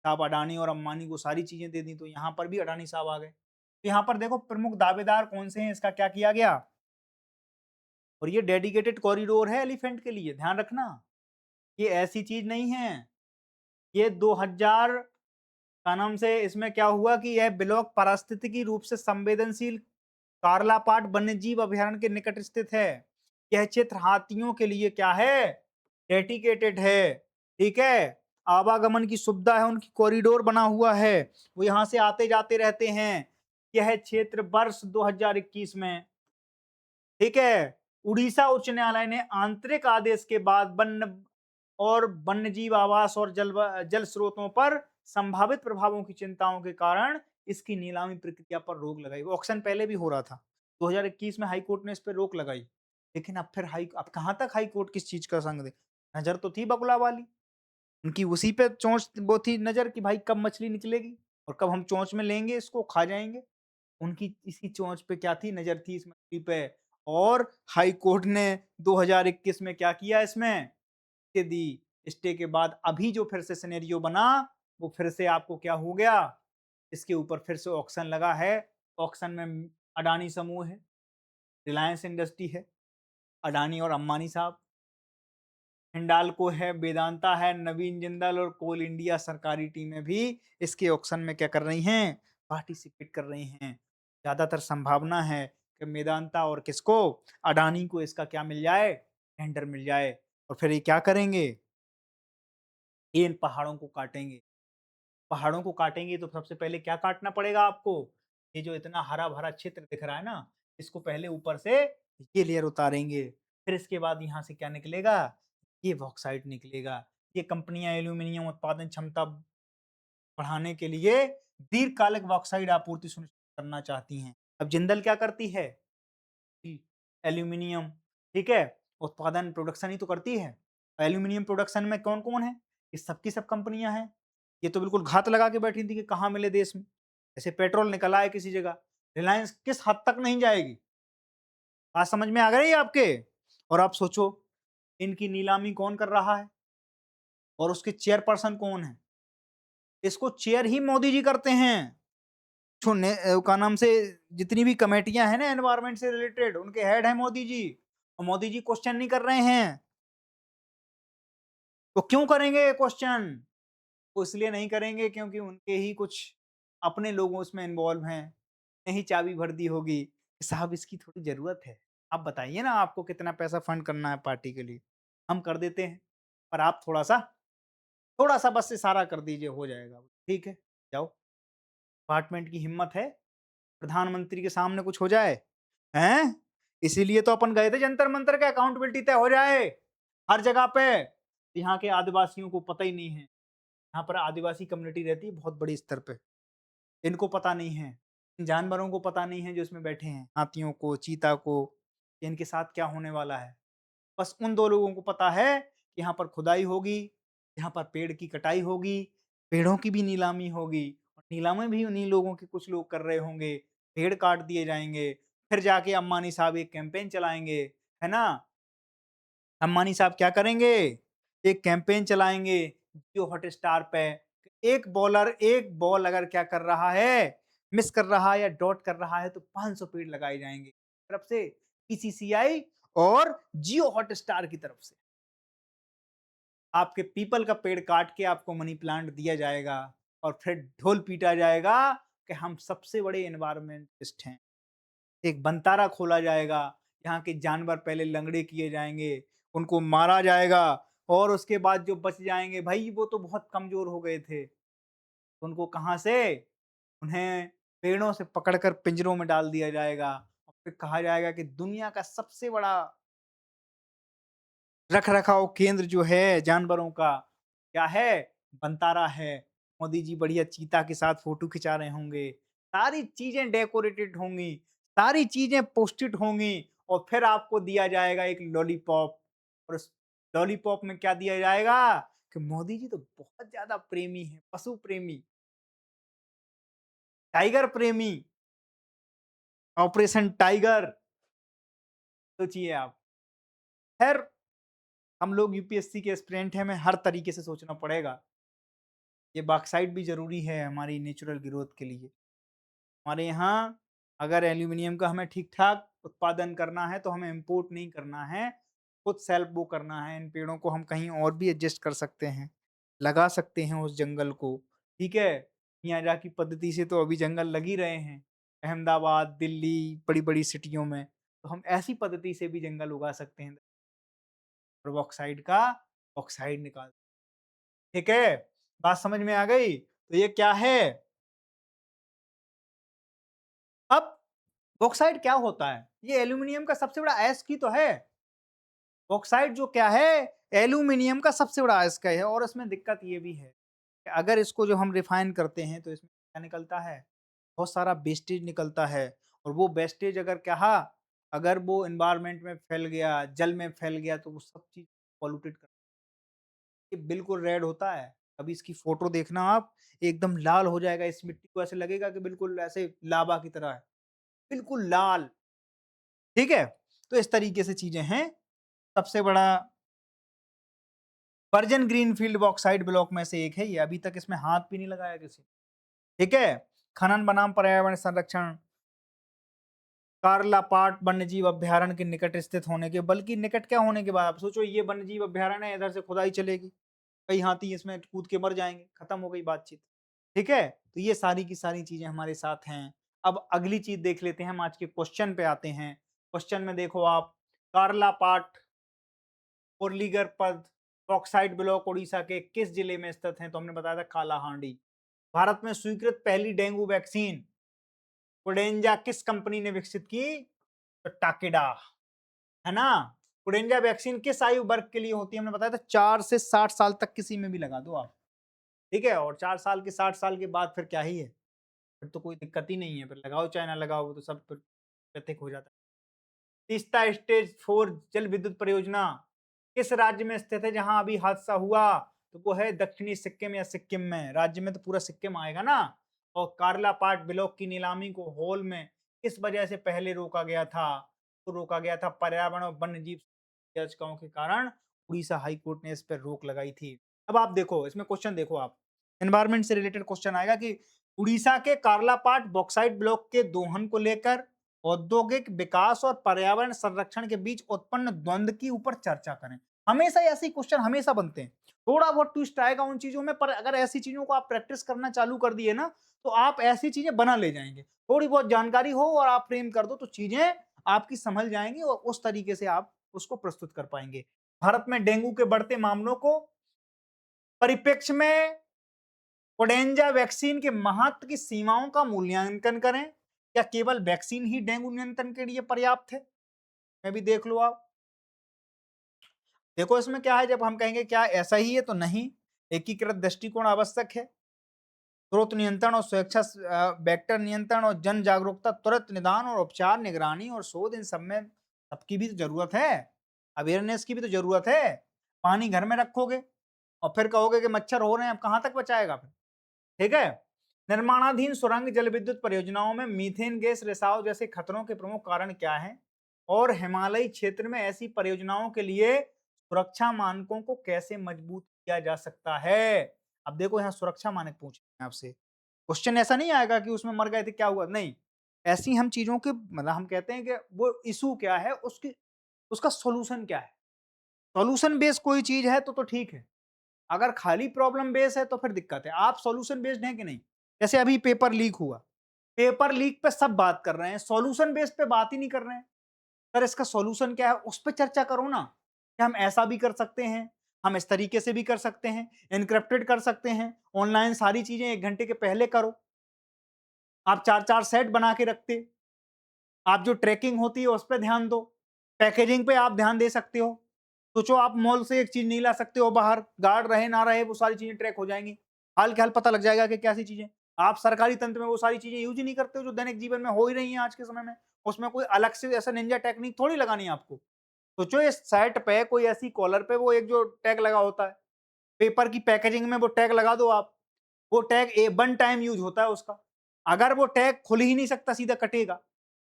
आप अडानी और अंबानी को सारी चीज़ें दे दी, तो यहाँ पर भी अडानी साहब आ गए। तो यहाँ पर देखो प्रमुख दावेदार कौन से हैं, इसका क्या किया गया? और ये डेडिकेटेड कॉरिडोर है एलिफेंट के लिए, ध्यान रखना। ये ऐसी चीज़ नहीं है। ये 2000 का नाम से इसमें क्या हुआ कि यह ब्लॉक पारिस्थितिकी रूप से संवेदनशील कार्लापाट वन्यजीव अभयारण्य के निकट स्थित है। यह क्षेत्र हाथियों के लिए क्या है? डेडिकेटेड है। ठीक है? आवागमन की सुविधा है, उनकी कॉरिडोर बना हुआ है। वो यहाँ से आते-जाते रहते हैं। यह क्षेत्र वर्ष 2021 में, ठीक है, उड़ीसा उच्च न्यायालय ने आंतरिक आदेश के बाद वन्यजीव आवास और जल स्रोतों पर संभावित प्रभावों की चिंताओं के कारण इसकी नीलामी प्रक्रिया पर रोक लगाई। ऑक्शन पहले भी हो रहा था। 2021 में हाई कोर्ट ने इस पे रोक लगाई। लेकिन अब कहाँ तक हाई कोर्ट किस चीज़ का संग दे? नज़र तो थी बगुला वाली। उनकी उसी पे चोंच वो थी नज़र कि भाई कब मछली निकलेगी और कब हम चोंच में लेंगे इसको, खा जाएँगे। उनकी इसी चोंच पे क्या थी? नज़र थी इस मछली पे। और हाई कोर्ट ने 2021 में क्या किया इसमें? स्टे दी। स्टे के बाद अभी जो फिर से सिनेरियो बना, वो फिर से आपको क्या हो गया? इसके ऊपर फिर से ऑक्शन लगा है। ऑक्शन में अडानी समूह है, रिलायंस इंडस्ट्री है, अडानी और अंबानी साहब, हिंडाल्को है, वेदांता है, नवीन जिंदल और कोल इंडिया सरकारी टीमें भी इसके ऑक्शन में क्या कर रही हैं? पार्टिसिपेट कर रही हैं। ज़्यादातर संभावना है कि मेदांता और किसको? अडानी को इसका क्या मिल जाए? टेंडर मिल जाए। और फिर ये क्या करेंगे? ये इन पहाड़ों को काटेंगे। पहाड़ों को काटेंगे तो सबसे पहले क्या काटना पड़ेगा आपको? ये जो इतना हरा-भरा क्षेत्र दिख रहा है ना, इसको पहले ऊपर से ये लेयर उतारेंगे। फिर इसके बाद यहाँ से क्या निकलेगा? ये बॉक्साइट निकलेगा। ये कंपनियाँ एल्यूमीनियम उत्पादन क्षमता बढ़ाने के लिए दीर्घकालिक बॉक्साइट आपूर्ति सुनिश्चित करना चाहती हैं। अब जिंदल क्या करती है? एल्यूमीनियम, ठीक है? उत्पादन प्रोडक्शन ही तो करती है। एल्यूमीनियम प्रोडक्शन में कौन-कौन है? ये सब की सब कंपनियाँ हैं। ये तो बिल्कुल घात लगा के बैठी थी कि कहाँ मिले देश में। जैसे पेट्रोल निकल आए किसी जगह, रिलायंस किस हद तक नहीं जाएगी? बात समझ में आ गई है आपके? और आप सोचो, इनकी नीलामी कौन कर रहा है? और उसके चेयरपर्सन कौन है? इसको चेयर ही मोदी जी करते हैं। का नाम से जितनी भी कमेटियाँ हैं ना एनवायरनमेंट से रिलेटेड, उनके हेड हैं मोदी जी। और मोदी जी क्वेश्चन नहीं कर रहे हैं। तो क्यों करेंगे ये क्वेश्चन? वो इसलिए नहीं करेंगे क्योंकि उनके ही कुछ अपने लोग उसमें इन्वॉल्व हैं। नहीं चाबी भर दी होगी कि साहब इसकी थोड़ी ज़रूरत है। आप बताइए ना आपको कितना पैसा फंड करना है पार्टी के लिए? हम कर देते हैं। पर आप थोड़ा-सा बस इशारा कर दीजिए हो जाएगा। ठीक है, जाओ। डिपार्टमेंट की हिम्मत है, प्रधानमंत्री के सामने कुछ हो जाए, हैं? इसीलिए तो अपन गए थे जंतर-मंतर के अकाउंटेबिलिटी तय हो जाए, हर जगह पे। यहाँ के आदिवासियों को पता ही नहीं है। यहाँ पर आदिवासी कम्युनिटी रहती है बहुत बड़ी स्तर पे। इनको पता नहीं है, इन जानवरों को पता नहीं है जो इसमें बैठे हैं, हाथियों को, चीता को, कि इनके साथ क्या होने वाला है। बस उन 2 लोगों को पता है कि यहाँ पर खुदाई होगी, यहाँ पर पेड़ की कटाई होगी, पेड़ों की भी नीलामी होगी और नीलामी भी उन्हीं लोगों के कुछ लोग कर रहे होंगे, पेड़ काट दिए जाएँगे, फिर जाके अंबानी साहब एक कैंपेन चलाएँगे, है ना? अंबानी साहब क्या करेंगे? एक कैंपेन चलाएँगे जियो हॉटस्टार पे। एक बॉल अगर क्या कर रहा है, मिस कर रहा है या डॉट कर रहा है तो 500 पेड़ लगाए जाएँगे। तरफ से बीसीसीआई और जियो हॉटस्टार की तरफ से। आपके पीपल का पेड़ काट के आपको मनी प्लांट दिया जाएगा और फिर ढोल पीटा जाएगा कि हम सबसे बड़े एनवायरमेंटलिस्ट हैं। एक बंतारा खोला जाएगा, यहाँ के जानवर पहले लंगड़े किए जाएँगे, उनको मारा जाएगा और उसके बाद जो बच जाएँगे भई वो तो बहुत कमज़ोर हो गए थे। उनको कहाँ से? उन्हें पेड़ों से पकड़कर पिंजरों में डाल दिया जाएगा और फिर कहा जाएगा कि दुनिया का सबसे बड़ा रख-रखाव केंद्र जो है जानवरों का, क्या है? बंतारा है। मोदी जी बढ़िया चीता के साथ फ़ोटो खिंचा रहे होंगे। सारी चीज़ें डेकोरेटेड होंगी, सारी चीज़ें पोस्ट-इट होंगी और फिर आपको दिया जाएगा एक लॉलीपॉप और उस लॉलीपॉप में क्या दिया जाएगा कि मोदी जी तो बहुत ज़्यादा प्रेमी हैं, पशु प्रेमी, टाइगर प्रेमी, ऑपरेशन टाइगर, सोचिए आप। ख़ैर हम लोग यूपीएससी के एस्पिरेंट हैं, हमें हर तरीके से सोचना पड़ेगा। ये बॉक्साइट भी ज़रूरी है हमारी नेचुरल ग्रोथ के लिए। हमारे यहाँ अगर एल्यूमीनियम का हमें ठीक-ठाक उत्पादन करना है, तो हमें इम्पोर्ट नहीं करना है, खुद सेल्फ वो करना है। इन पेड़ों को हम कहीं और भी एडजस्ट कर सकते हैं, लगा सकते हैं उस जंगल को, ठीक है? मियाँदारी की पद्धति से तो अभी जंगल लग ही रहे हैं, अहमदाबाद, दिल्ली, बड़ी-बड़ी सिटियों में। तो हम ऐसी पद्धति से भी जंगल उगा सकते हैं और बॉक्साइट का ऑक्साइड निकाल ठीक है? बात समझ में आ गई? तो ये क्या है? अब बॉक्साइट क्या होता है? ये एल्यूमीनियम का सबसे बड़ा अयस्क ही तो है। बॉक्साइट जो क्या है? एल्यूमीनियम का सबसे बड़ा अयस्क है और इसमें दिक्कत ये भी है कि अगर इसको जो हम रिफाइन करते हैं तो इसमें क्या निकलता है? बहुत सारा वेस्टेज निकलता है और वो वेस्टेज अगर कहा अगर वो एनवायरनमेंट में फैल गया, जल में फैल गया तो वो सब चीज़ पॉल्यूटेड कर ये बिल्कुल रेड होता है। कभी इसकी फ़ोटो देखना आप, एकदम लाल हो जाएगा, इस मिट्टी को ऐसे लगेगा कि बिल्कुल ऐसे लावा की तरह है, बिल्कुल लाल, ठीक है? तो इस तरीके से चीज़ें हैं। सबसे बड़ा वर्जिन ग्रीनफ़ील्ड बॉक्साइट ब्लॉक में से एक है ये, अभी तक इसमें हाथ भी नहीं लगाया किसी ने, ठीक है? खनन बनाम पर्यावरण संरक्षण, कार्लापाट वन्यजीव अभयारण्य के निकट स्थित होने के बल्कि निकट क्या होने के बाद आप सोचो ये वन्यजीव अभयारण्य है, इधर से खुदाई चलेगी, कई हाथी इसमें कूद के मर जाएँगे, खत्म हो गई बातचीत। ठीक है? तो ये सारी की सारी चीज़ें हमारे साथ हैं। अब अगली चीज़ देख लेते हैं, हम आज के क्वेश्चन पे आते हैं। क्वेश्चन में देखो आप, कार्लापाट कोरलीगर पद बॉक्साइट ब्लॉक उड़ीसा के किस जिले में स्थित हैं? तो हमने बताया था कालाहांडी। भारत में स्वीकृत पहली डेंगू वैक्सीन कोडेंजा किस कंपनी ने विकसित की? तो टाकेडा, है ना? कोडेंजा वैक्सीन किस आयु वर्ग के लिए होती है? हमने बताया था 4 से 60 साल तक किसी में भी लगा दो आप, ठीक है? और 4 साल के 60 साल के बाद फिर क्या ही है? फिर तो कोई दिक्कत ही नहीं है, फिर लगाओ चाहे ना लगाओ, वो तो सब फिर पैथिक हो जाता है। तीस्ता स्टेज 4 जल विद्युत परियोजना किस राज्य में स्थित है जहां अभी हादसा हुआ? तो वो है दक्षिणी सिक्किम या सिक्किम में। राज्य में तो पूरा सिक्किम आएगा ना। और कार्लापाट ब्लॉक की नीलामी को हॉल में किस वजह से पहले रोका गया था? तो रोका गया था पर्यावरण और वन्यजीव याचिकाओं के कारण। उड़ीसा हाई कोर्ट ने इस पर रोक लगाई थी। अब आप देखो, इसमें क्वेश्चन देखो आप, एनवायरमेंट से रिलेटेड क्वेश्चन आएगा कि उड़ीसा के कार्लापाट बॉक्साइट ब्लॉक के दोहन को लेकर औद्योगिक विकास और पर्यावरण संरक्षण के बीच उत्पन्न द्वंद्व की ऊपर चर्चा करें। हमेशा ऐसे क्वेश्चन हमेशा बनते हैं। थोड़ा बहुत ट्विस्ट आएगा उन चीजों में, पर अगर ऐसी चीजों को आप प्रैक्टिस करना चालू कर दिए ना, तो आप ऐसी चीजें बना ले जाएंगे। थोड़ी बहुत जानकारी हो और आप फ्रेम कर दो तो चीजें आपकी संभल जाएंगी और उस तरीके से आप उसको प्रस्तुत कर पाएंगे। भारत में डेंगू के बढ़ते मामलों को परिप्रेक्ष्य में कोडेंजा वैक्सीन के महत्व की सीमाओं का मूल्यांकन करें। क्या केवल वैक्सीन ही डेंगू नियंत्रण के लिए पर्याप्त है? मैं भी देख लो आप। देखो इसमें क्या है, जब हम कहेंगे क्या ऐसा ही है तो नहीं, एकीकृत दृष्टिकोण आवश्यक है। स्रोत नियंत्रण और स्वेच्छा वेक्टर नियंत्रण और जन जागरूकता, त्वरित निदान और उपचार, निगरानी और शोध, इन सब में सबकी भी तो जरूरत है। अवेयरनेस की भी तो जरूरत है। पानी घर में रखोगे और फिर कहोगे कि मच्छर हो रहे हैं, अब कहां तक बचाएगा फिर? ठीक है। निर्माणाधीन सुरंग जल विद्युत परियोजनाओं में मीथेन गैस रिसाव जैसे खतरों के प्रमुख कारण क्या हैं? और हिमालयी क्षेत्र में ऐसी परियोजनाओं के लिए सुरक्षा मानकों को कैसे मजबूत किया जा सकता है? अब देखो यहाँ सुरक्षा मानक पूछ रहे हैं आपसे। क्वेश्चन ऐसा नहीं आएगा कि उसमें मर गए थे क्या हुआ, नहीं। ऐसी हम चीजों के मतलब हम कहते हैं कि वो इशू क्या है, उसकी उसका सॉल्यूशन क्या है। सॉल्यूशन बेस्ड कोई चीज है तो ठीक है। अगर खाली प्रॉब्लम बेस है तो फिर दिक्कत है। आप सॉल्यूशन बेस्ड हैं कि नहीं? जैसे अभी पेपर लीक हुआ, पेपर लीक पे सब बात कर रहे हैं, सॉल्यूशन बेस्ड पे बात ही नहीं कर रहे हैं। सर इसका सॉल्यूशन क्या है, उस पे चर्चा करो ना कि हम ऐसा भी कर सकते हैं, हम इस तरीके से भी कर सकते हैं, एनक्रिप्टेड कर सकते हैं, ऑनलाइन सारी चीजें 1 घंटे के पहले करो। आप 4-4 सेट बना के रखते, आप जो ट्रैकिंग होती है उस पे ध्यान दो, पैकेजिंग पे आप ध्यान दे सकते हो, सोचो आप मॉल से एक चीज़ नहीं ला सकते हो बाहर, गार्ड रहे ना रहे वो सारी चीज़ें ट्रैक हो जाएँगी। हाल के हाल पता लग जाएगा कि कैसी चीज़ें। आप सरकारी तंत्र में वो सारी चीज़ें यूज़ ही नहीं करते हो जो दैनिक जीवन में हो ही रही हैं आज के समय में। उसमें कोई अलग से ऐसा निंजा टेक्निक थोड़ी लगानी है आपको। सोचो इस शर्ट पे कोई ऐसी कॉलर पे वो एक जो टैग लगा होता है, पेपर की पैकेजिंग में वो टैग लगा दो आप। वो टैग वन टाइम यूज़ होता है उसका। अगर वो टैग खुल ही नहीं सकता सीधा कटेगा।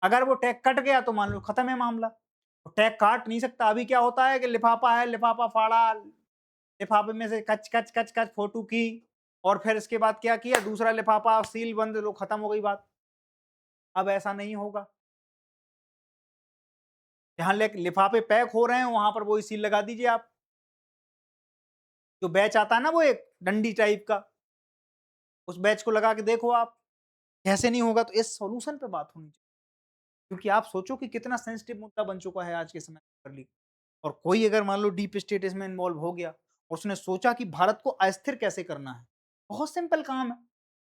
अगर वो टैग कट गया तो मान लो खत्म है मामला। तो टैग काट नहीं सकता। अभी क्या होता है कि लिफाफा है, लिफाफा फाड़ा, लिफाफे में से कच, कच, कच, कच फोटो की और फिर इसके बाद क्या किया दूसरा लिफाफा सील बंद लो खत्म हो गई बात। अब ऐसा नहीं होगा। जहाँ लिफाफे पैक हो रहे हैं वहाँ पर वही सील लगा दीजिए आप। जो बैच आता है ना वो एक डंडी टाइप का, उस बैच को लगा के देखो आप। कैसे नहीं होगा तो इस सॉल्यूशन पे बात होनी चाहिए। क्योंकि आप सोचो कि कितना सेंसिटिव मुद्दा बन चुका है आज के समय पर लीग। और कोई अगर मान लो डीप स्टेट इसमें इन्वॉल्व हो गया और उसने सोचा कि भारत को अस्थिर कैसे करना है, बहुत सिंपल काम है।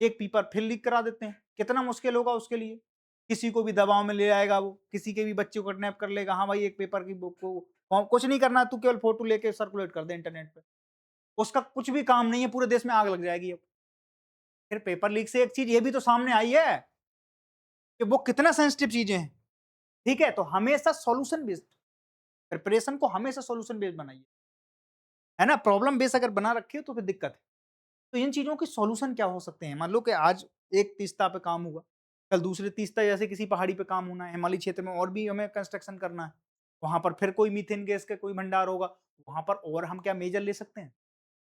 एक पेपर फिर लीक करा देते हैं, कितना मुश्किल होगा उसके लिए। किसी को भी दबाव में ले आएगा वो, किसी के भी बच्चे को किडनैप कर लेगा। हाँ भाई एक पेपर की बुक को कुछ नहीं करना, तू केवल फोटो लेके सर्कुलेट कर दे इंटरनेट पे। उसका कुछ भी काम नहीं है, पूरे देश में आग लग जाएगी अब। फिर पेपर लीक से एक चीज ये भी तो सामने आई है कि वो कितना सेंसिटिव चीजें हैं। ठीक है, तो हमेशा सॉल्यूशन बेस्ड प्रिपरेशन को हमेशा सॉल्यूशन बेस्ड बनाइए, है ना? प्रॉब्लम बेस अगर बना रखी हो तो फिर दिक्कत है। तो इन चीज़ों के सॉल्यूशन क्या हो सकते हैं? मान लो कि आज एक तीस्ता पे काम हुआ, कल दूसरे तीस्ता जैसे किसी पहाड़ी पे काम होना है, हिमालय क्षेत्र में और भी हमें कंस्ट्रक्शन करना है। वहाँ पर फिर कोई मीथेन गैस का कोई भंडार होगा, वहाँ पर और हम क्या मेजर ले सकते हैं?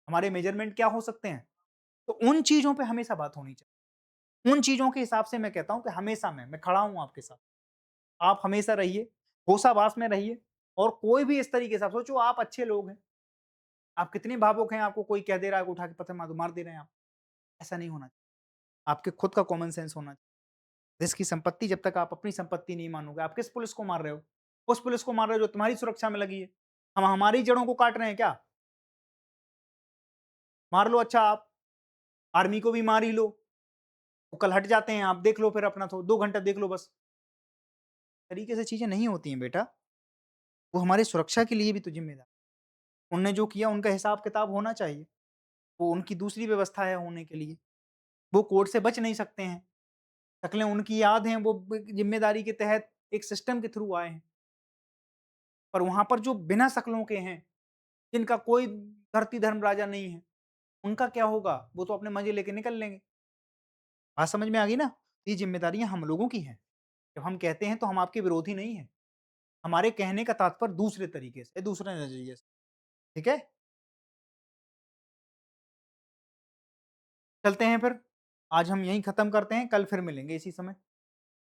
हमारे मेजरमेंट क्या हो सकते हैं? तो उन चीज़ों पे हमेशा बात होनी चाहिए। उन चीज़ों के हिसाब से मैं कहता हूँ कि हमेशा मैं खड़ा हूँ आपके साथ। आप हमेशा रहिए, होशाबास में रहिए और कोई भी इस तरीके से आप सोचो आप अच्छे लोग हैं, आप कितने भावुक हैं, आपको कोई कह दे रहा है, उठा के पत्थर मार दो, मार दे रहे हैं आप। ऐसा नहीं होना चाहिए। आपके खुद का कॉमन सेंस होना चाहिए। देश की संपत्ति जब तक आप अपनी संपत्ति नहीं मानोगे, आप किस पुलिस को मार रहे हो? उस पुलिस को मार रहे हो जो तुम्हारी सुरक्षा में लगी है। हम हमारी जड़ों को काट रहे हैं क्या? मार लो अच्छा आप, आर्मी को भी मार ही लो। वो कल हट जाते हैं, आप देख लो फिर अपना 2 घंटा देख लो बस। तरीके से चीज़ें नहीं होती हैं बेटा। वो हमारी सुरक्षा के लिए भी तो ज़िम्मेदार। उनने जो किया उनका हिसाब-किताब होना चाहिए। वो उनकी दूसरी व्यवस्था है होने के लिए। वो कोर्ट से बच नहीं सकते हैं। शक्लें उनकी याद हैं, वो ब ज़िम्मेदारी के तहत एक सिस्टम के थ्रू आए हैं। पर वहाँ पर जो बिना शक्लों के हैं, जिनका कोई धरती धर्म राजा नहीं है, उनका क्या होगा? वो तो अपने मज़े लेके निकल लेंगे। बात समझ में आ गई ना? ये ज़िम्मेदारियाँ हम लोगों की हैं। जब हम कहते हैं तो हम आपके विरोधी नहीं हैं। हमारे कहने का तात्पर्य दूसरे तरीके से, दूसरे नज़रिए से। ठीक है? चलते हैं फिर। आज हम यहीं खत्म करते हैं, कल फिर मिलेंगे इसी समय।